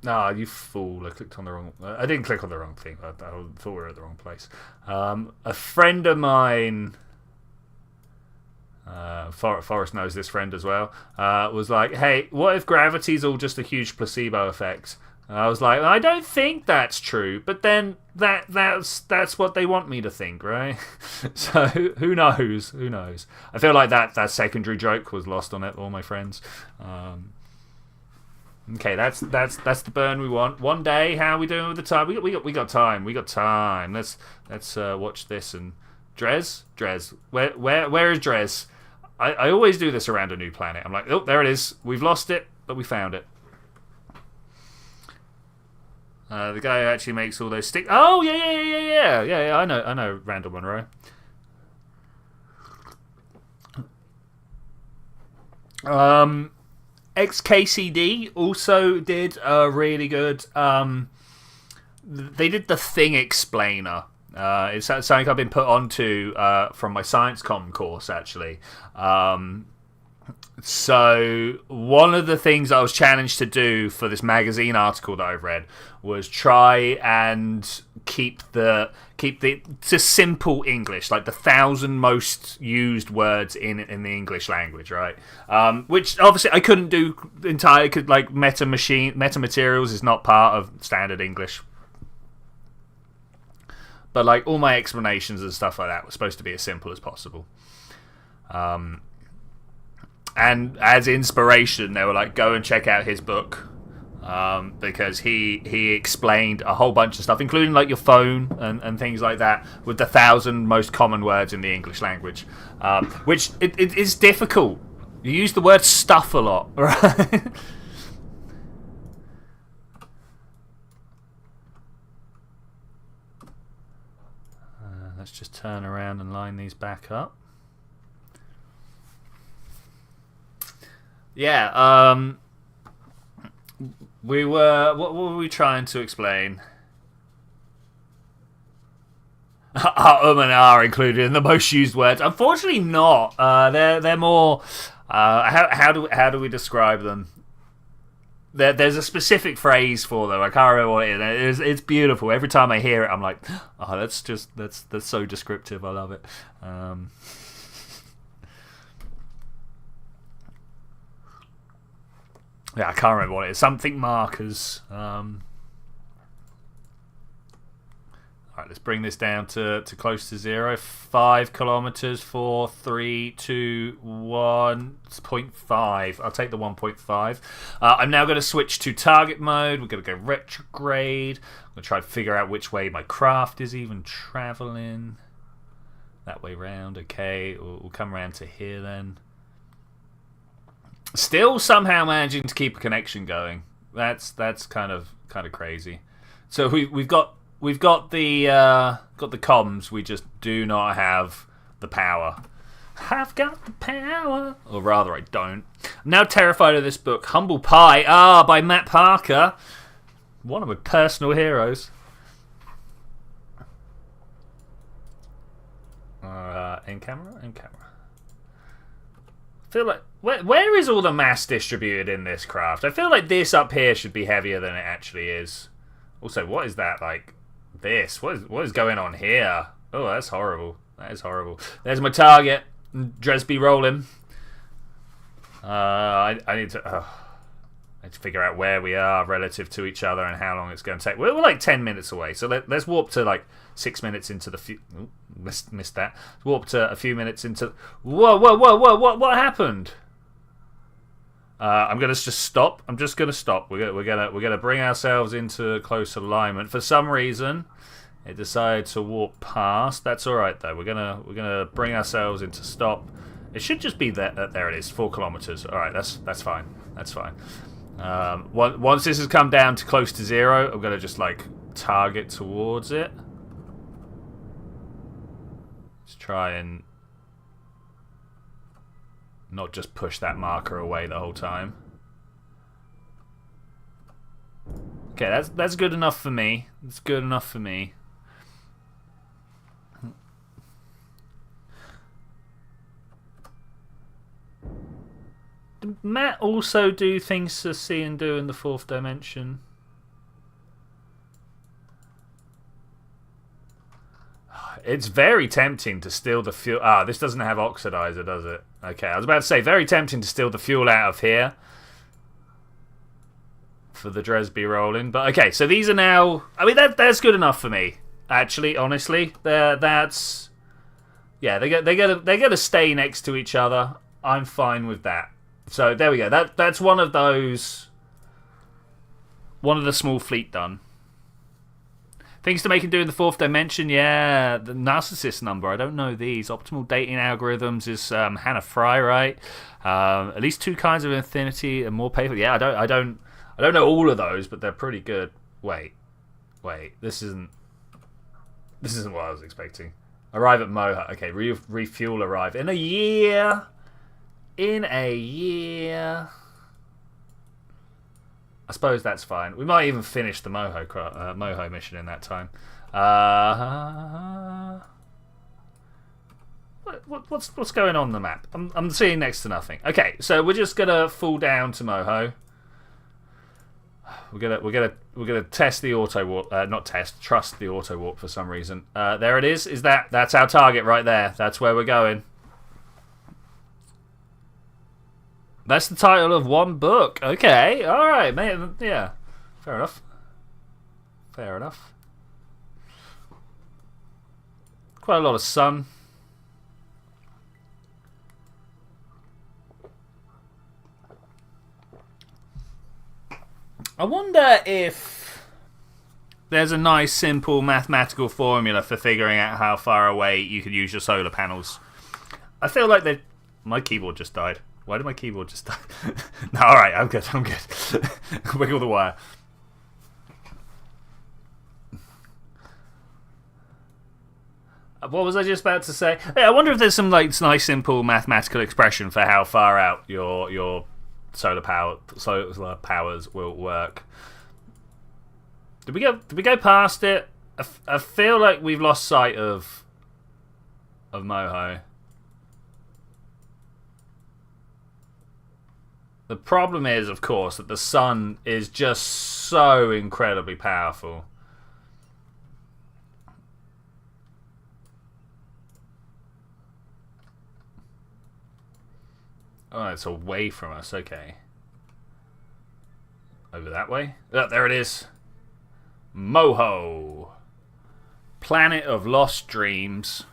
A: Ah, you fool. I clicked on the wrong... I didn't click on the wrong thing. I thought we were at the wrong place. A friend of mine... Forrest knows this friend as well. Was like, hey, what if gravity's all just a huge placebo effect? And I was like, I don't think that's true. But then that's what they want me to think, right? So who knows? Who knows? I feel like that secondary joke was lost on all my friends. Okay, that's the burn we want. 1 day. How are we doing with the time? We got time. We got time. Let's watch this and Dres. Where is Dres? I always do this around a new planet. I'm like, oh, there it is. We've lost it, but we found it. The guy who actually makes all those stick. Oh yeah. I know Randall Monroe. XKCD also did a really good. They did the Thing Explainer. It's something I've been put onto from my Science Comm course, actually. So one of the things I was challenged to do for this magazine article that I've read was try and keep the to simple English, like the 1,000 most used words in the English language, right? Which obviously I couldn't do entirely. Like meta materials is not part of standard English. But like all my explanations and stuff like that were supposed to be as simple as possible. And as inspiration, they were like, go and check out his book. Because he explained a whole bunch of stuff, including like your phone and things like that, with the 1,000 most common words in the English language. Which it is difficult. You use the word stuff a lot, right? Let's just turn around and line these back up. Yeah, we were... What were we trying to explain? Are and are included in the most used words? Unfortunately not. They're more... how do we describe them? There's a specific phrase for them. I can't remember what it is. It's beautiful. Every time I hear it, I'm like, oh, that's so descriptive. I love it. Yeah, I can't remember what it is. Something markers. Alright, let's bring this down to close to 0. 5 kilometers, 4, 3, 2, 1.5. I'll take the 1.5. I'm now going to switch to target mode. We're going to go retrograde. I'm going to try to figure out which way my craft is even traveling. That way round. Okay, we'll come around to here then. Still somehow managing to keep a connection going. That's kind of crazy. So we've got the comms. We just do not have the power. I've got the power, or rather, I don't. I'm now terrified of this book, Humble Pie. By Matt Parker, one of my personal heroes. In camera. I feel like where is all the mass distributed in this craft? I feel like this up here should be heavier than it actually is. Also, what is that like? This what is going on here? Oh, that's horrible. That is horrible. There's my target. Dres be rolling. I need to figure out where we are relative to each other and how long it's going to take. We're like 10 minutes away, so let's warp to like 6 minutes into the missed that. Warp to a few minutes into. Whoa! What happened? I'm gonna just stop. I'm just gonna stop. We're gonna bring ourselves into close alignment. For some reason, it decided to warp past. That's all right though. We're gonna bring ourselves into stop. It should just be there. There it is. 4 kilometers. All right. That's fine. That's fine. Once this has come down to close to 0, I'm gonna just like target towards it. Let's try and not just push that marker away the whole time. Okay, that's good enough for me. It's good enough for me. Did Matt also do things to see and do in the 4th dimension? It's very tempting to steal the fuel. This doesn't have oxidizer, does it? Okay, I was about to say, very tempting to steal the fuel out of here for the Dresby rolling. But okay, so these are now. I mean, that's good enough for me. Actually, honestly, that's yeah. They get to stay next to each other. I'm fine with that. So there we go. That's one of those. One of the small fleet done. Things to make and do in the 4th dimension, yeah. The narcissist number, I don't know these. Optimal dating algorithms is Hannah Fry, right? At least 2 kinds of infinity and more paper. Yeah, I don't know all of those, but they're pretty good. Wait, Wait, this isn't what I was expecting. Arrive at Moha. Okay, refuel arrive. In a year. I suppose that's fine. We might even finish the Moho mission in that time. What's going on the map? I'm seeing next to nothing. Okay, so we're just gonna fall down to Moho. We're gonna test the auto warp. Trust the auto warp for some reason. There it is. That's our target right there? That's where we're going. That's the title of one book. Okay, all right, man. Yeah, fair enough. Fair enough. Quite a lot of sun. I wonder if there's a nice, simple mathematical formula for figuring out how far away you can use your solar panels. I feel like my keyboard just died. Why did my keyboard just die? No, alright, I'm good. Wiggle the wire. What was I just about to say? Hey, I wonder if there's some nice, simple mathematical expression for how far out your solar powers will work. Did we go past it? I feel like we've lost sight of Moho. The problem is, of course, that the sun is just so incredibly powerful. Oh, it's away from us. Okay. Over that way? Oh, there it is. Moho. Planet of Lost Dreams.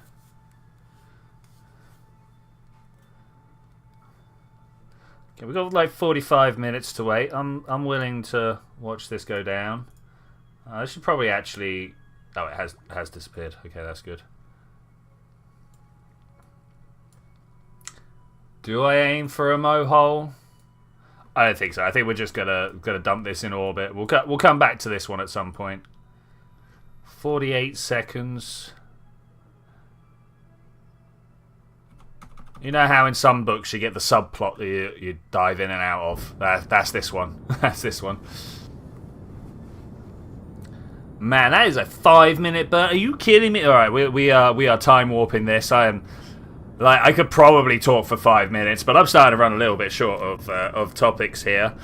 A: Okay, we've got like 45 minutes to wait. I'm willing to watch this go down. I should probably actually... Oh, it has disappeared. Okay, that's good. Do I aim for a mohole? I don't think so. I think we're just gonna dump this in orbit. We'll come back to this one at some point. 48 seconds. You know how in some books you get the subplot that you dive in and out of? That's this one. That's this one. Man, that is a 5-minute burn. Are you kidding me? All right, we are time warping this. I could probably talk for 5 minutes, but I'm starting to run a little bit short of topics here.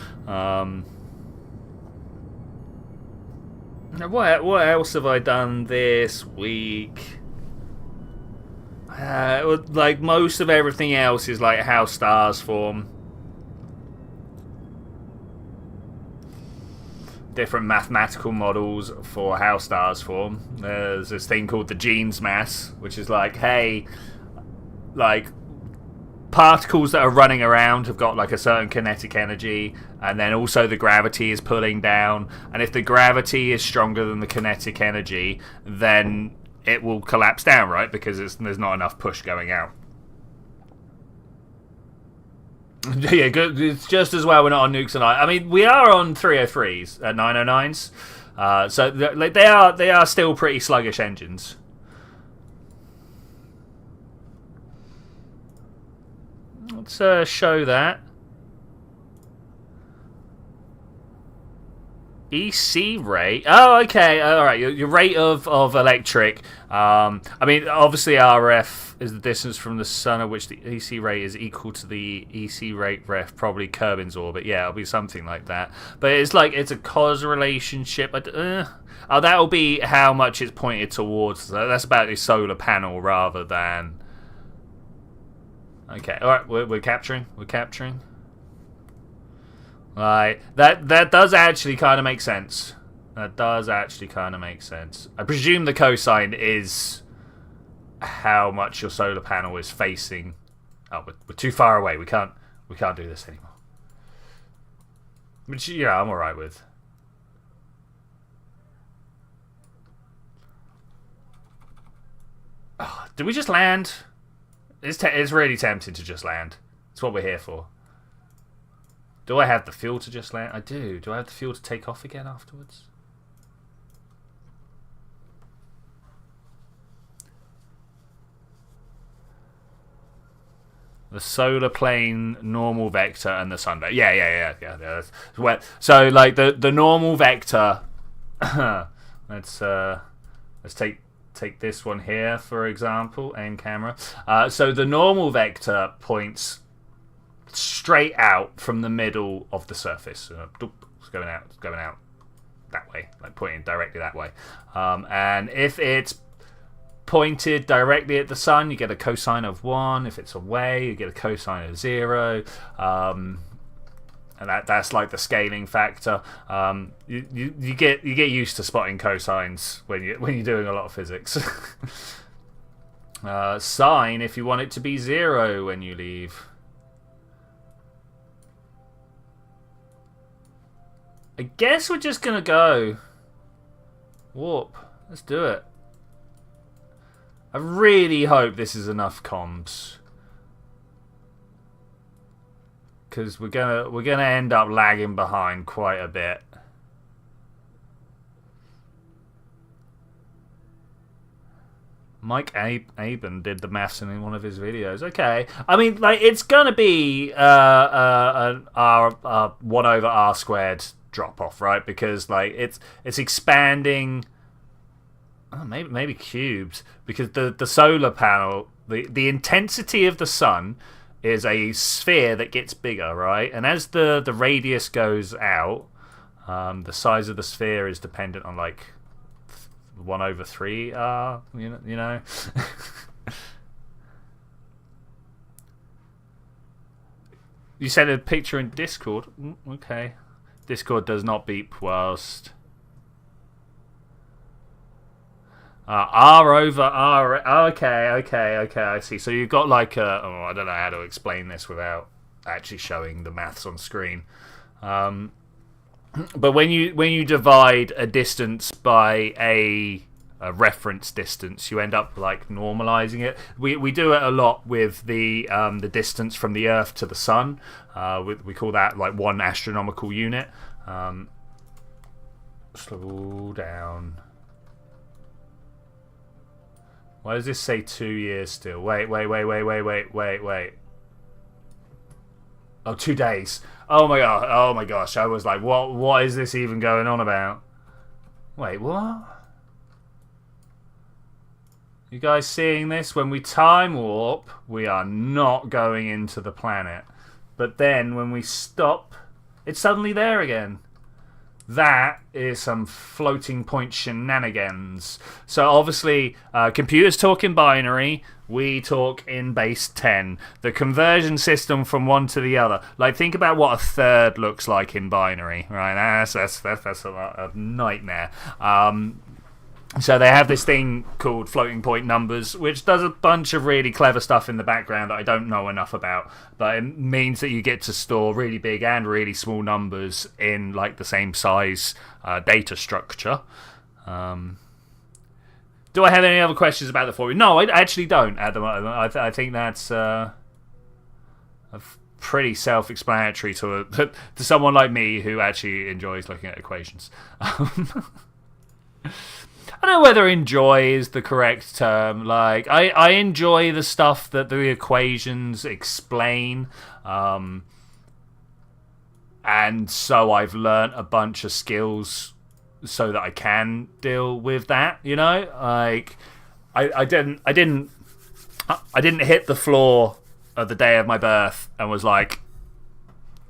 A: What else have I done this week? Like most of everything else is like how stars form. Different mathematical models for how stars form. There's this thing called the Jeans mass, which is like, hey, like particles that are running around have got like a certain kinetic energy, and then also the gravity is pulling down, and if the gravity is stronger than the kinetic energy, then it will collapse down, right? Because there's not enough push going out. Yeah, good. It's just as well we're not on nukes and I mean, we are on 303s at 909s, so they are still pretty sluggish engines. Let's show that. EC rate. Oh, okay. All right. Your rate of electric. I mean, obviously RF is the distance from the sun at which the EC rate is equal to the EC rate ref, probably Kerbin's orbit. Yeah, it'll be something like that. But it's like it's a cause relationship. Oh, that'll be how much it's pointed towards. That's about the solar panel rather than. Okay. All right. We're capturing. We're capturing. Right, that does actually kind of make sense. That does actually kind of make sense. I presume the cosine is how much your solar panel is facing. Oh, we're too far away. We can't do this anymore. Which, yeah, I'm alright with. Oh, did we just land? It's really tempting to just land. It's what we're here for. Do I have the fuel to just land? I do. Do I have the fuel to take off again afterwards? The solar plane, normal vector, and the sun vector. Yeah. So like the normal vector. let's take this one here for example. Aim camera. So the normal vector points straight out from the middle of the surface. It's going out that way, like pointing directly that way. And if it's pointed directly at the sun, you get a cosine of 1. If it's away, you get a cosine of 0. And that's like the scaling factor. You get used to spotting cosines when you're doing a lot of physics. Sine if you want it to be 0 when you leave. I guess we're just gonna go warp. Let's do it. I really hope this is enough comms, because we're gonna end up lagging behind quite a bit. Mike Aben did the maths in one of his videos. Okay, I mean, like, it's gonna be R 1 over R squared drop off, right? Because like it's expanding. Oh, maybe cubed, because the solar panel, the intensity of the sun is a sphere that gets bigger, right? And as the radius goes out, the size of the sphere is dependent on like 1 over 3 R. You know. You sent a picture in Discord. Okay, Discord does not beep whilst. R over R. Okay, I see. So you've got like I don't know how to explain this without actually showing the maths on screen. But when you divide a distance by a reference distance, you end up like normalizing it. We do it a lot with the distance from the Earth to the Sun. We call that like 1 astronomical unit. Slow down. Why does this say 2 years still? Wait. Oh, 2 days. Oh my gosh. I was like, what is this even going on about? Wait, what? You guys seeing this? When we time warp, we are not going into the planet. But then when we stop, it's suddenly there again. That is some floating point shenanigans. So obviously, computers talk in binary. We talk in base 10. The conversion system from one to the other. Like, think about what a third looks like in binary, right? That's a nightmare. So they have this thing called floating point numbers, which does a bunch of really clever stuff in the background that I don't know enough about. But it means that you get to store really big and really small numbers in like the same size data structure. Do I have any other questions about the formula? No, I actually don't at the moment. I think that's pretty self-explanatory to someone like me who actually enjoys looking at equations. I don't know whether enjoy is the correct term. Like, I enjoy the stuff that the equations explain. And so I've learnt a bunch of skills so that I can deal with that, you know? Like, I didn't hit the floor of the day of my birth and was like,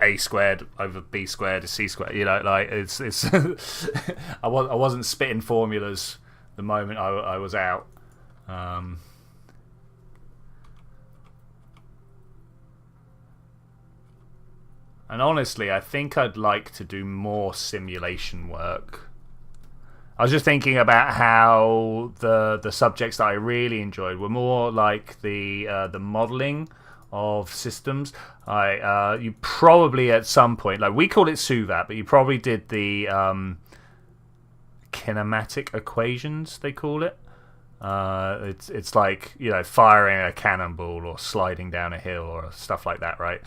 A: A squared over B squared is C squared. You know, like it's I wasn't spitting formulas the moment I was out. And honestly, I think I'd like to do more simulation work. I was just thinking about how the subjects that I really enjoyed were more like the modeling of systems. You probably at some point, like we call it SUVAT, but you probably did the kinematic equations, they call it. It's like, you know, firing a cannonball or sliding down a hill or stuff like that, right?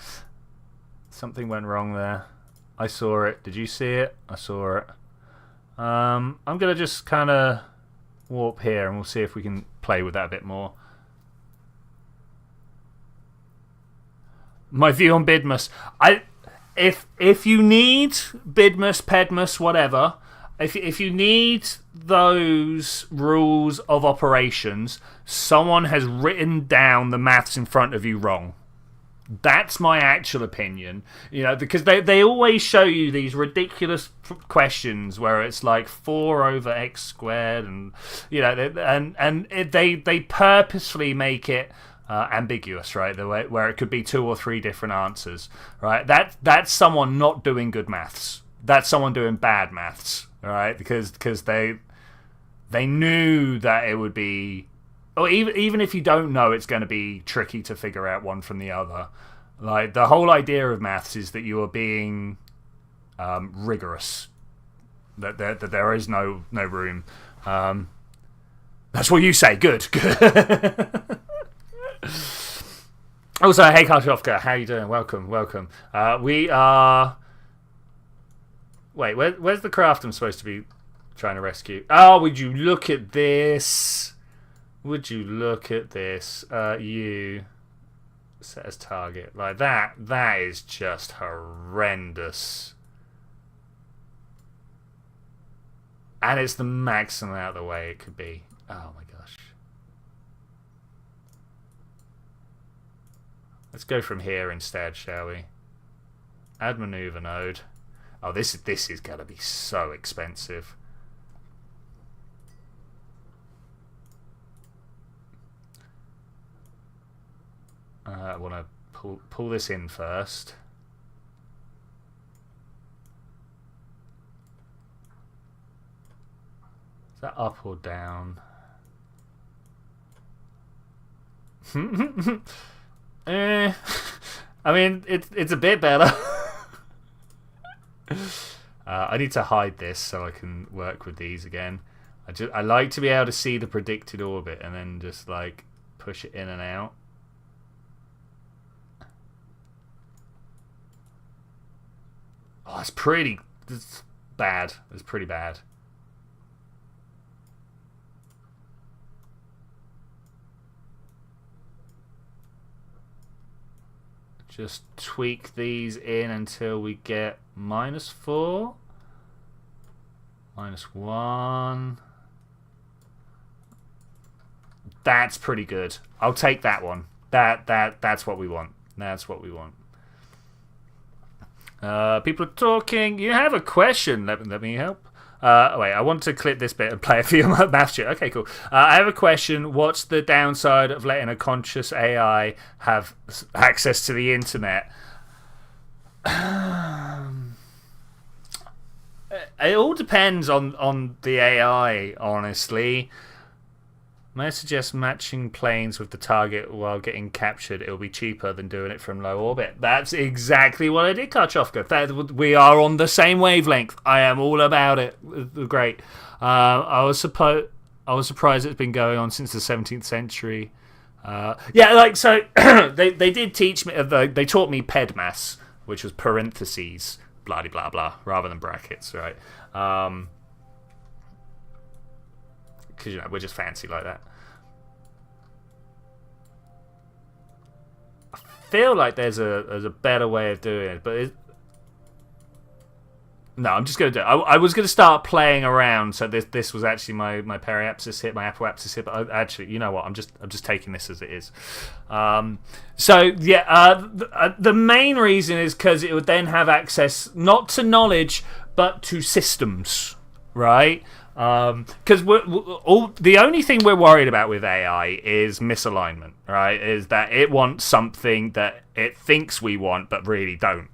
A: Something went wrong there. I saw it. Did you see it? I saw it. I'm gonna just kind of warp here and we'll see if we can play with that a bit more. My view on Bidmus. If you need Bidmus, Pedmus, whatever, if you need those rules of operations, someone has written down the maths in front of you wrong. That's my actual opinion, because they always show you these ridiculous questions where it's like 4 over x squared, and they purposefully make it ambiguous, right? The way where it could be 2 or 3 different answers, right? That's someone not doing good maths. That's someone doing bad maths, right? Because they knew that it would be. Or even if you don't know, it's going to be tricky to figure out one from the other. Like, the whole idea of maths is that you are being rigorous. That there is no room. That's what you say. Good. Also, hey Karchofka, how you doing? Welcome. We are. Wait, where's the craft I'm supposed to be trying to rescue? Oh, would you look at this? You set as target. Like that is just horrendous. And it's the maximum out of the way it could be. Oh my gosh. Let's go from here instead, shall we? Add maneuver node. Oh, this is gonna be so expensive. I want to pull this in first. Is that up or down? I mean, it's a bit better. I need to hide this so I can work with these again. I like to be able to see the predicted orbit and then just like push it in and out. Oh, it's bad. It's pretty bad. Just tweak these in until we get -4, -1. That's pretty good. I'll take that one. That's what we want. That's what we want. People are talking. You have a question. Let me help. Wait, I want to clip this bit and play a few math shit. Okay, cool. I have a question. What's the downside of letting a conscious AI have access to the internet? It all depends on the AI, honestly. May I suggest matching planes with the target while getting captured? It'll be cheaper than doing it from low orbit. That's exactly what I did, Karchofka. We are on the same wavelength. I am all about it. Great. I was surprised it's been going on since the 17th century. They did teach me. They taught me pedmas, which was parentheses, blah blah blah, rather than brackets, right? Because we're just fancy like that. I feel like there's a better way of doing it, but no, I'm just gonna do it. I was gonna start playing around, so this was actually my periapsis hit, my apoapsis hit. But actually, you know what? I'm just taking this as it is. The main reason is because it would then have access not to knowledge but to systems, right? Because the only thing we're worried about with AI is misalignment, right? Is that it wants something that it thinks we want but really don't,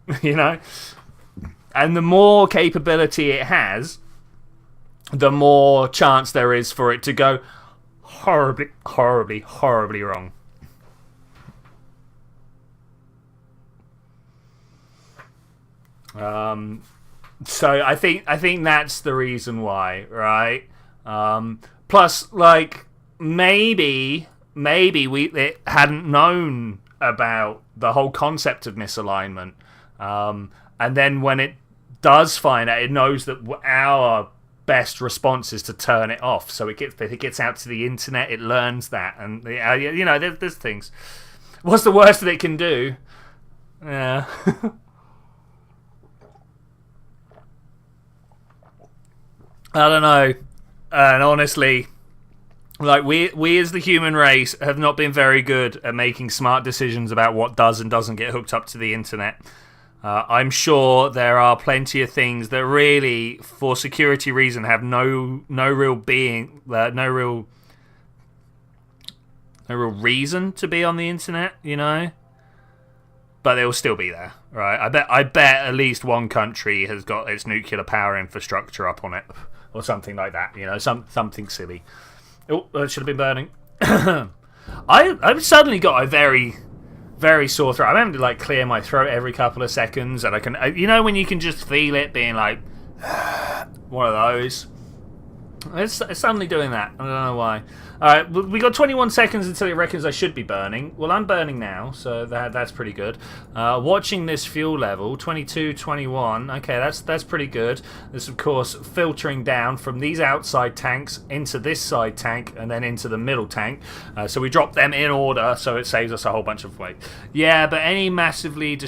A: And the more capability it has, the more chance there is for it to go horribly, horribly, horribly wrong. So I think that's the reason why, right? Plus, like, maybe it hadn't known about the whole concept of misalignment, and then when it does find out, it knows that our best response is to turn it off. So if it gets out to the internet, it learns that, and there's things. What's the worst that it can do? Yeah. I don't know. And honestly, like we as the human race have not been very good at making smart decisions about what does and doesn't get hooked up to the internet. I'm sure there are plenty of things that really, for security reason, have no real being, no real reason to be on the internet, you know. But they will still be there, right? I bet at least one country has got its nuclear power infrastructure up on it, or something like that. You know, something silly. Oh, that should have been burning. I've suddenly got a very, very sore throat. I'm having to like clear my throat every couple of seconds, and I can, you know, when you can just feel it being like one of those. It's suddenly doing that. I don't know why. Alright, we got 21 seconds until it reckons I should be burning. Well, I'm burning now, so that's pretty good. Watching this fuel level, 22, 21. Okay, that's pretty good. This, of course, filtering down from these outside tanks into this side tank and then into the middle tank. So we drop them in order, so it saves us a whole bunch of weight. Yeah, but any massively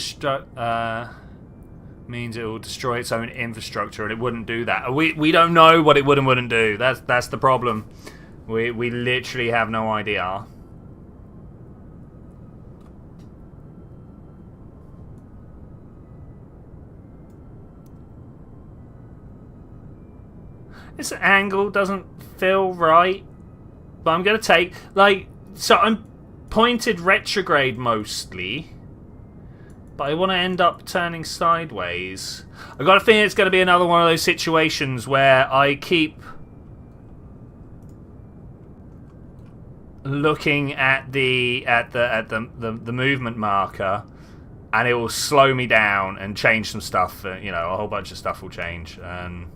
A: means it will destroy its own infrastructure, and it wouldn't do that. We don't know what it would and wouldn't do. That's the problem. We literally have no idea. This angle doesn't feel right, but I'm gonna take so I'm pointed retrograde mostly. But I want to end up turning sideways. I've got a feeling it's going to be another one of those situations where I keep looking at the movement marker, and it will slow me down and change some stuff. You know, a whole bunch of stuff will change, and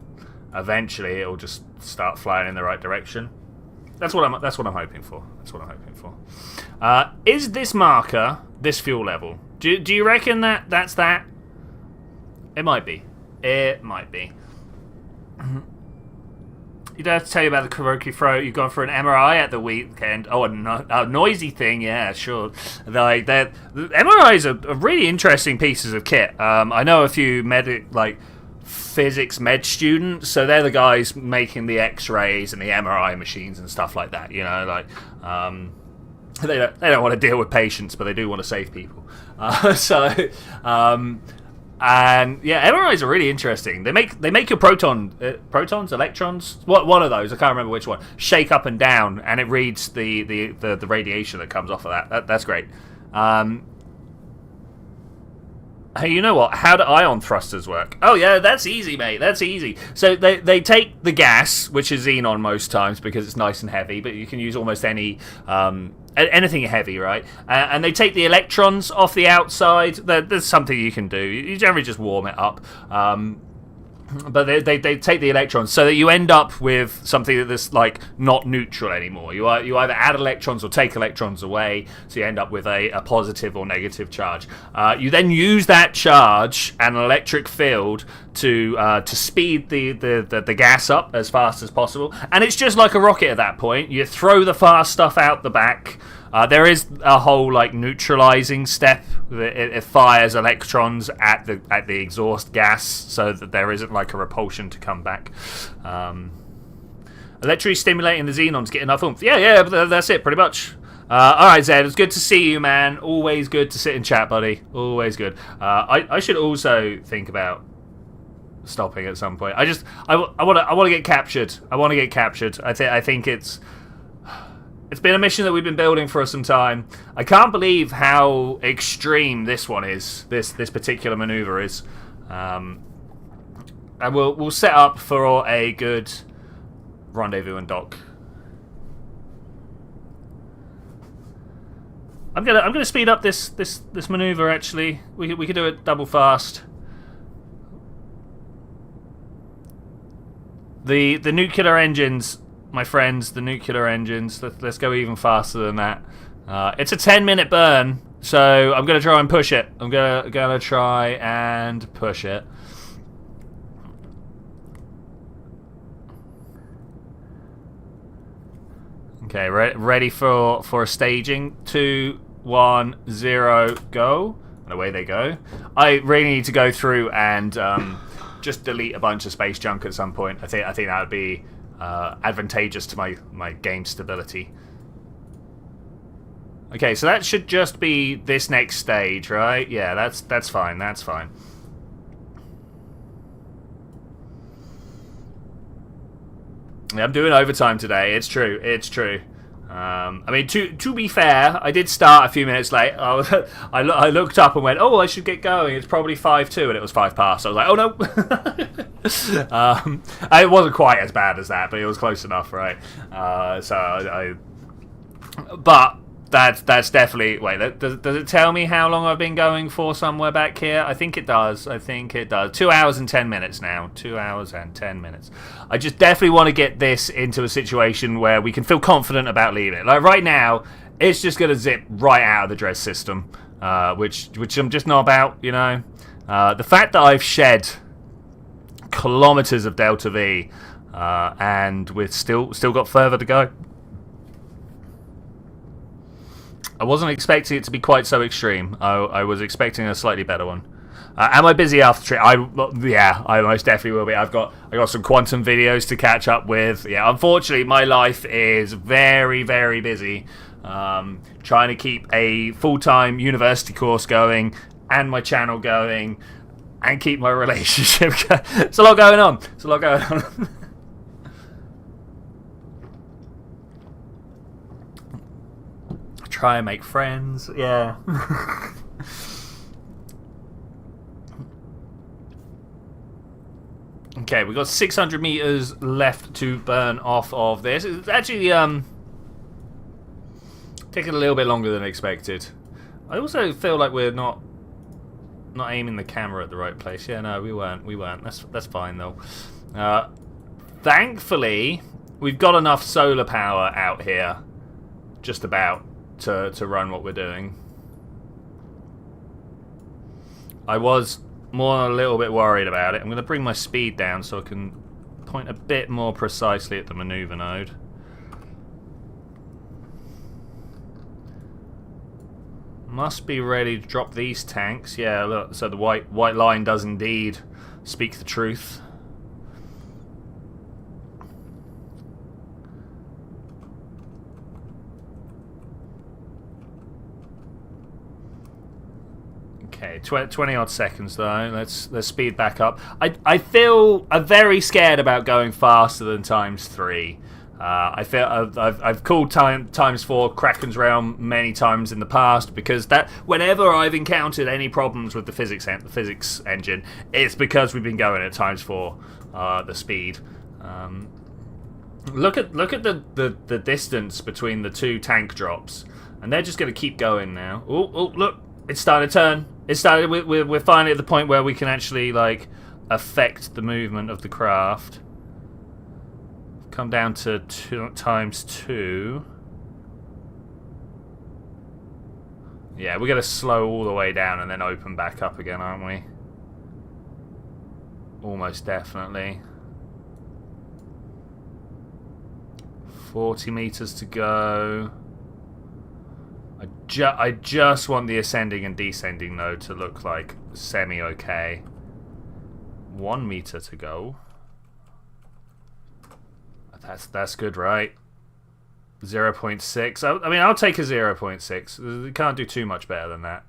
A: eventually it will just start flying in the right direction. That's what I'm hoping for. That's what I'm hoping for. Is this marker this fuel level? Do you reckon that's that? It might be. It might be. You don't have to tell you about the Kuroki throat. You've gone for an MRI at the weekend. Oh, a noisy thing. Yeah, sure. Like the MRIs are really interesting pieces of kit. I know a few physics med students, so they're the guys making the X-rays and the MRI machines and stuff like that. You know, like they don't want to deal with patients, but they do want to save people. And yeah, MRIs are really interesting. They make your protons, electrons, one of those, I can't remember which one, shake up and down, and it reads the radiation that comes off of that. That's great. Hey, you know what? How do ion thrusters work? Oh yeah, that's easy, mate. That's easy. So they take the gas, which is xenon most times because it's nice and heavy, but you can use almost any anything heavy, right? And they take the electrons off the outside. There's something you can do. You generally just warm it up. But they take the electrons so that you end up with something that's like not neutral anymore. You either add electrons or take electrons away, so you end up with a positive or negative charge. You then use that charge and an electric field to speed the gas up as fast as possible, and it's just like a rocket at that point. You throw the fast stuff out the back. There is a whole neutralizing step. It fires electrons at the exhaust gas so that there isn't a repulsion to come back. Electrically stimulating the xenons, get enough oomph. Yeah, that's it pretty much. Alright, Zed, it's good to see you, man. Always good to sit and chat, buddy. Always good. I should also think about stopping at some point. I want to get captured. I think it's been a mission that we've been building for some time. I can't believe how extreme this one is. This particular maneuver is. And we'll set up for a good rendezvous and dock. I'm gonna speed up this maneuver. Actually, we could do it double fast. The nuclear engines. My friends, the nuclear engines. Let's go even faster than that. It's a 10-minute burn, so I'm gonna try and push it. I'm gonna try and push it. Okay, ready for a staging. 2, 1, 0, go. And away they go. I really need to go through and just delete a bunch of space junk at some point. I think that would be advantageous to my game stability. Okay, so that should just be this next stage, right? Yeah, that's fine. That's fine. Yeah, I'm doing overtime today. It's true. It's true. I mean, to be fair, I did start a few minutes late. I looked up and went, "Oh, I should get going. It's probably 5:02," and it was 5 past. I was like, "Oh no!" It wasn't quite as bad as that, but it was close enough, right? But that's definitely. Wait, does it tell me how long I've been going for somewhere back here? I think it does. 2 hours and 10 minutes now. 2 hours and 10 minutes. I just definitely want to get this into a situation where we can feel confident about leaving it. Like right now, it's just going to zip right out of the Dres system, which I'm just not about, you know. The fact that I've shed kilometers of Delta V, and we've still got further to go. I wasn't expecting it to be quite so extreme. I was expecting a slightly better one. Am I busy after trip? Yeah, I most definitely will be. I got some quantum videos to catch up with. Yeah, unfortunately, my life is very, very busy. Trying to keep a full-time university course going and my channel going and keep my relationship going. It's a lot going on. Try and make friends. Yeah. Okay, we've got 600 meters left to burn off of this. It's actually taking a little bit longer than expected. I also feel like we're not aiming the camera at the right place. Yeah, no, we weren't. That's fine though. Thankfully, we've got enough solar power out here, just about, to run what we're doing. I was more a little bit worried about it. I'm going to bring my speed down so I can point a bit more precisely at the maneuver node. Must be ready to drop these tanks. Yeah, look, so the white line does indeed speak the truth. Okay, 20 odd seconds though. Let's speed back up. I feel very scared about going faster than ×3. I feel I've called ×4 Kraken's Realm many times in the past because that whenever I've encountered any problems with the physics engine, it's because we've been going at ×4 the speed. Look at the distance between the two tank drops, and they're just going to keep going now. Oh look, it's starting to turn. We're finally at the point where we can actually like affect the movement of the craft. Come down to ×2. Yeah, we're going to slow all the way down and then open back up again, aren't we? Almost definitely. 40 meters to go. I just want the ascending and descending node to look like semi-okay. 1 meter to go. That's good, right? 0.6. I mean, I'll take a 0.6. You can't do too much better than that.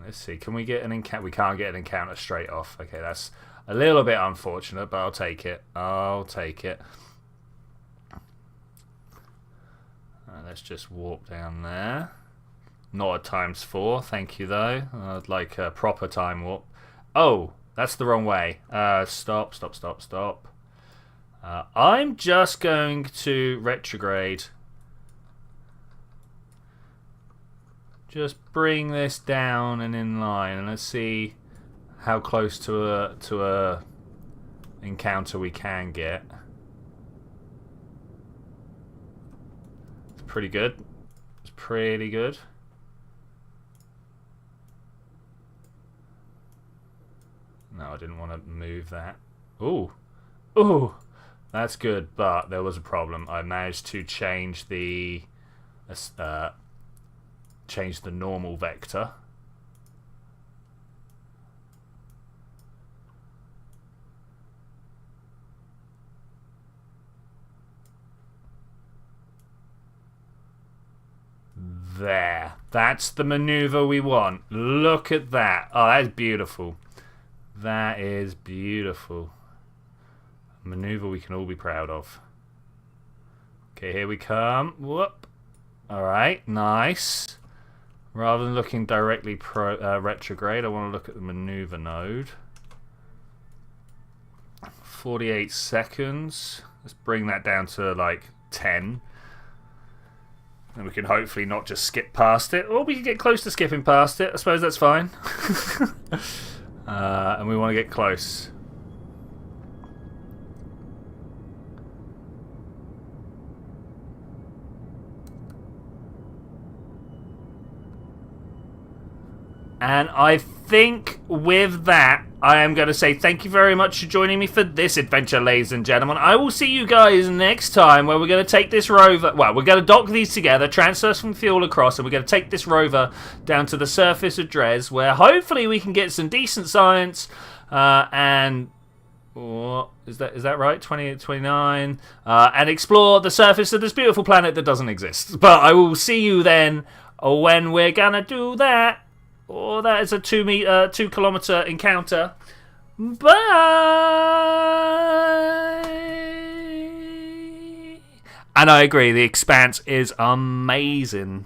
A: Let's see. Can we get an encounter? We can't get an encounter straight off. Okay, that's a little bit unfortunate, but I'll take it. Let's just warp down there. Not a ×4, thank you though. I'd like a proper time warp. Oh, that's the wrong way. Stop. I'm just going to retrograde. Just bring this down and in line, and let's see how close to a encounter we can get. It's pretty good. No, I didn't want to move that. Ooh, That's good, but there was a problem. I managed to change the normal vector. There. That's the maneuver we want. Look at that. Oh, that's beautiful. That is beautiful. A maneuver we can all be proud of. Okay, here we come. Whoop. Alright, nice. Rather than looking directly retrograde, I want to look at the maneuver node. 48 seconds. Let's bring that down to like 10. And we can hopefully not just skip past it. Or we can get close to skipping past it. I suppose that's fine. And we want to get close. And I think with that, I am going to say thank you very much for joining me for this adventure, ladies and gentlemen. I will see you guys next time where we're going to take this rover... Well, we're going to dock these together, transfer some fuel across, and we're going to take this rover down to the surface of Dres, where hopefully we can get some decent science and... Oh, is that right? 28, 29. And explore the surface of this beautiful planet that doesn't exist. But I will see you then when we're going to do that. Oh, that is a 2 kilometer encounter. Bye! And I agree, the Expanse is amazing.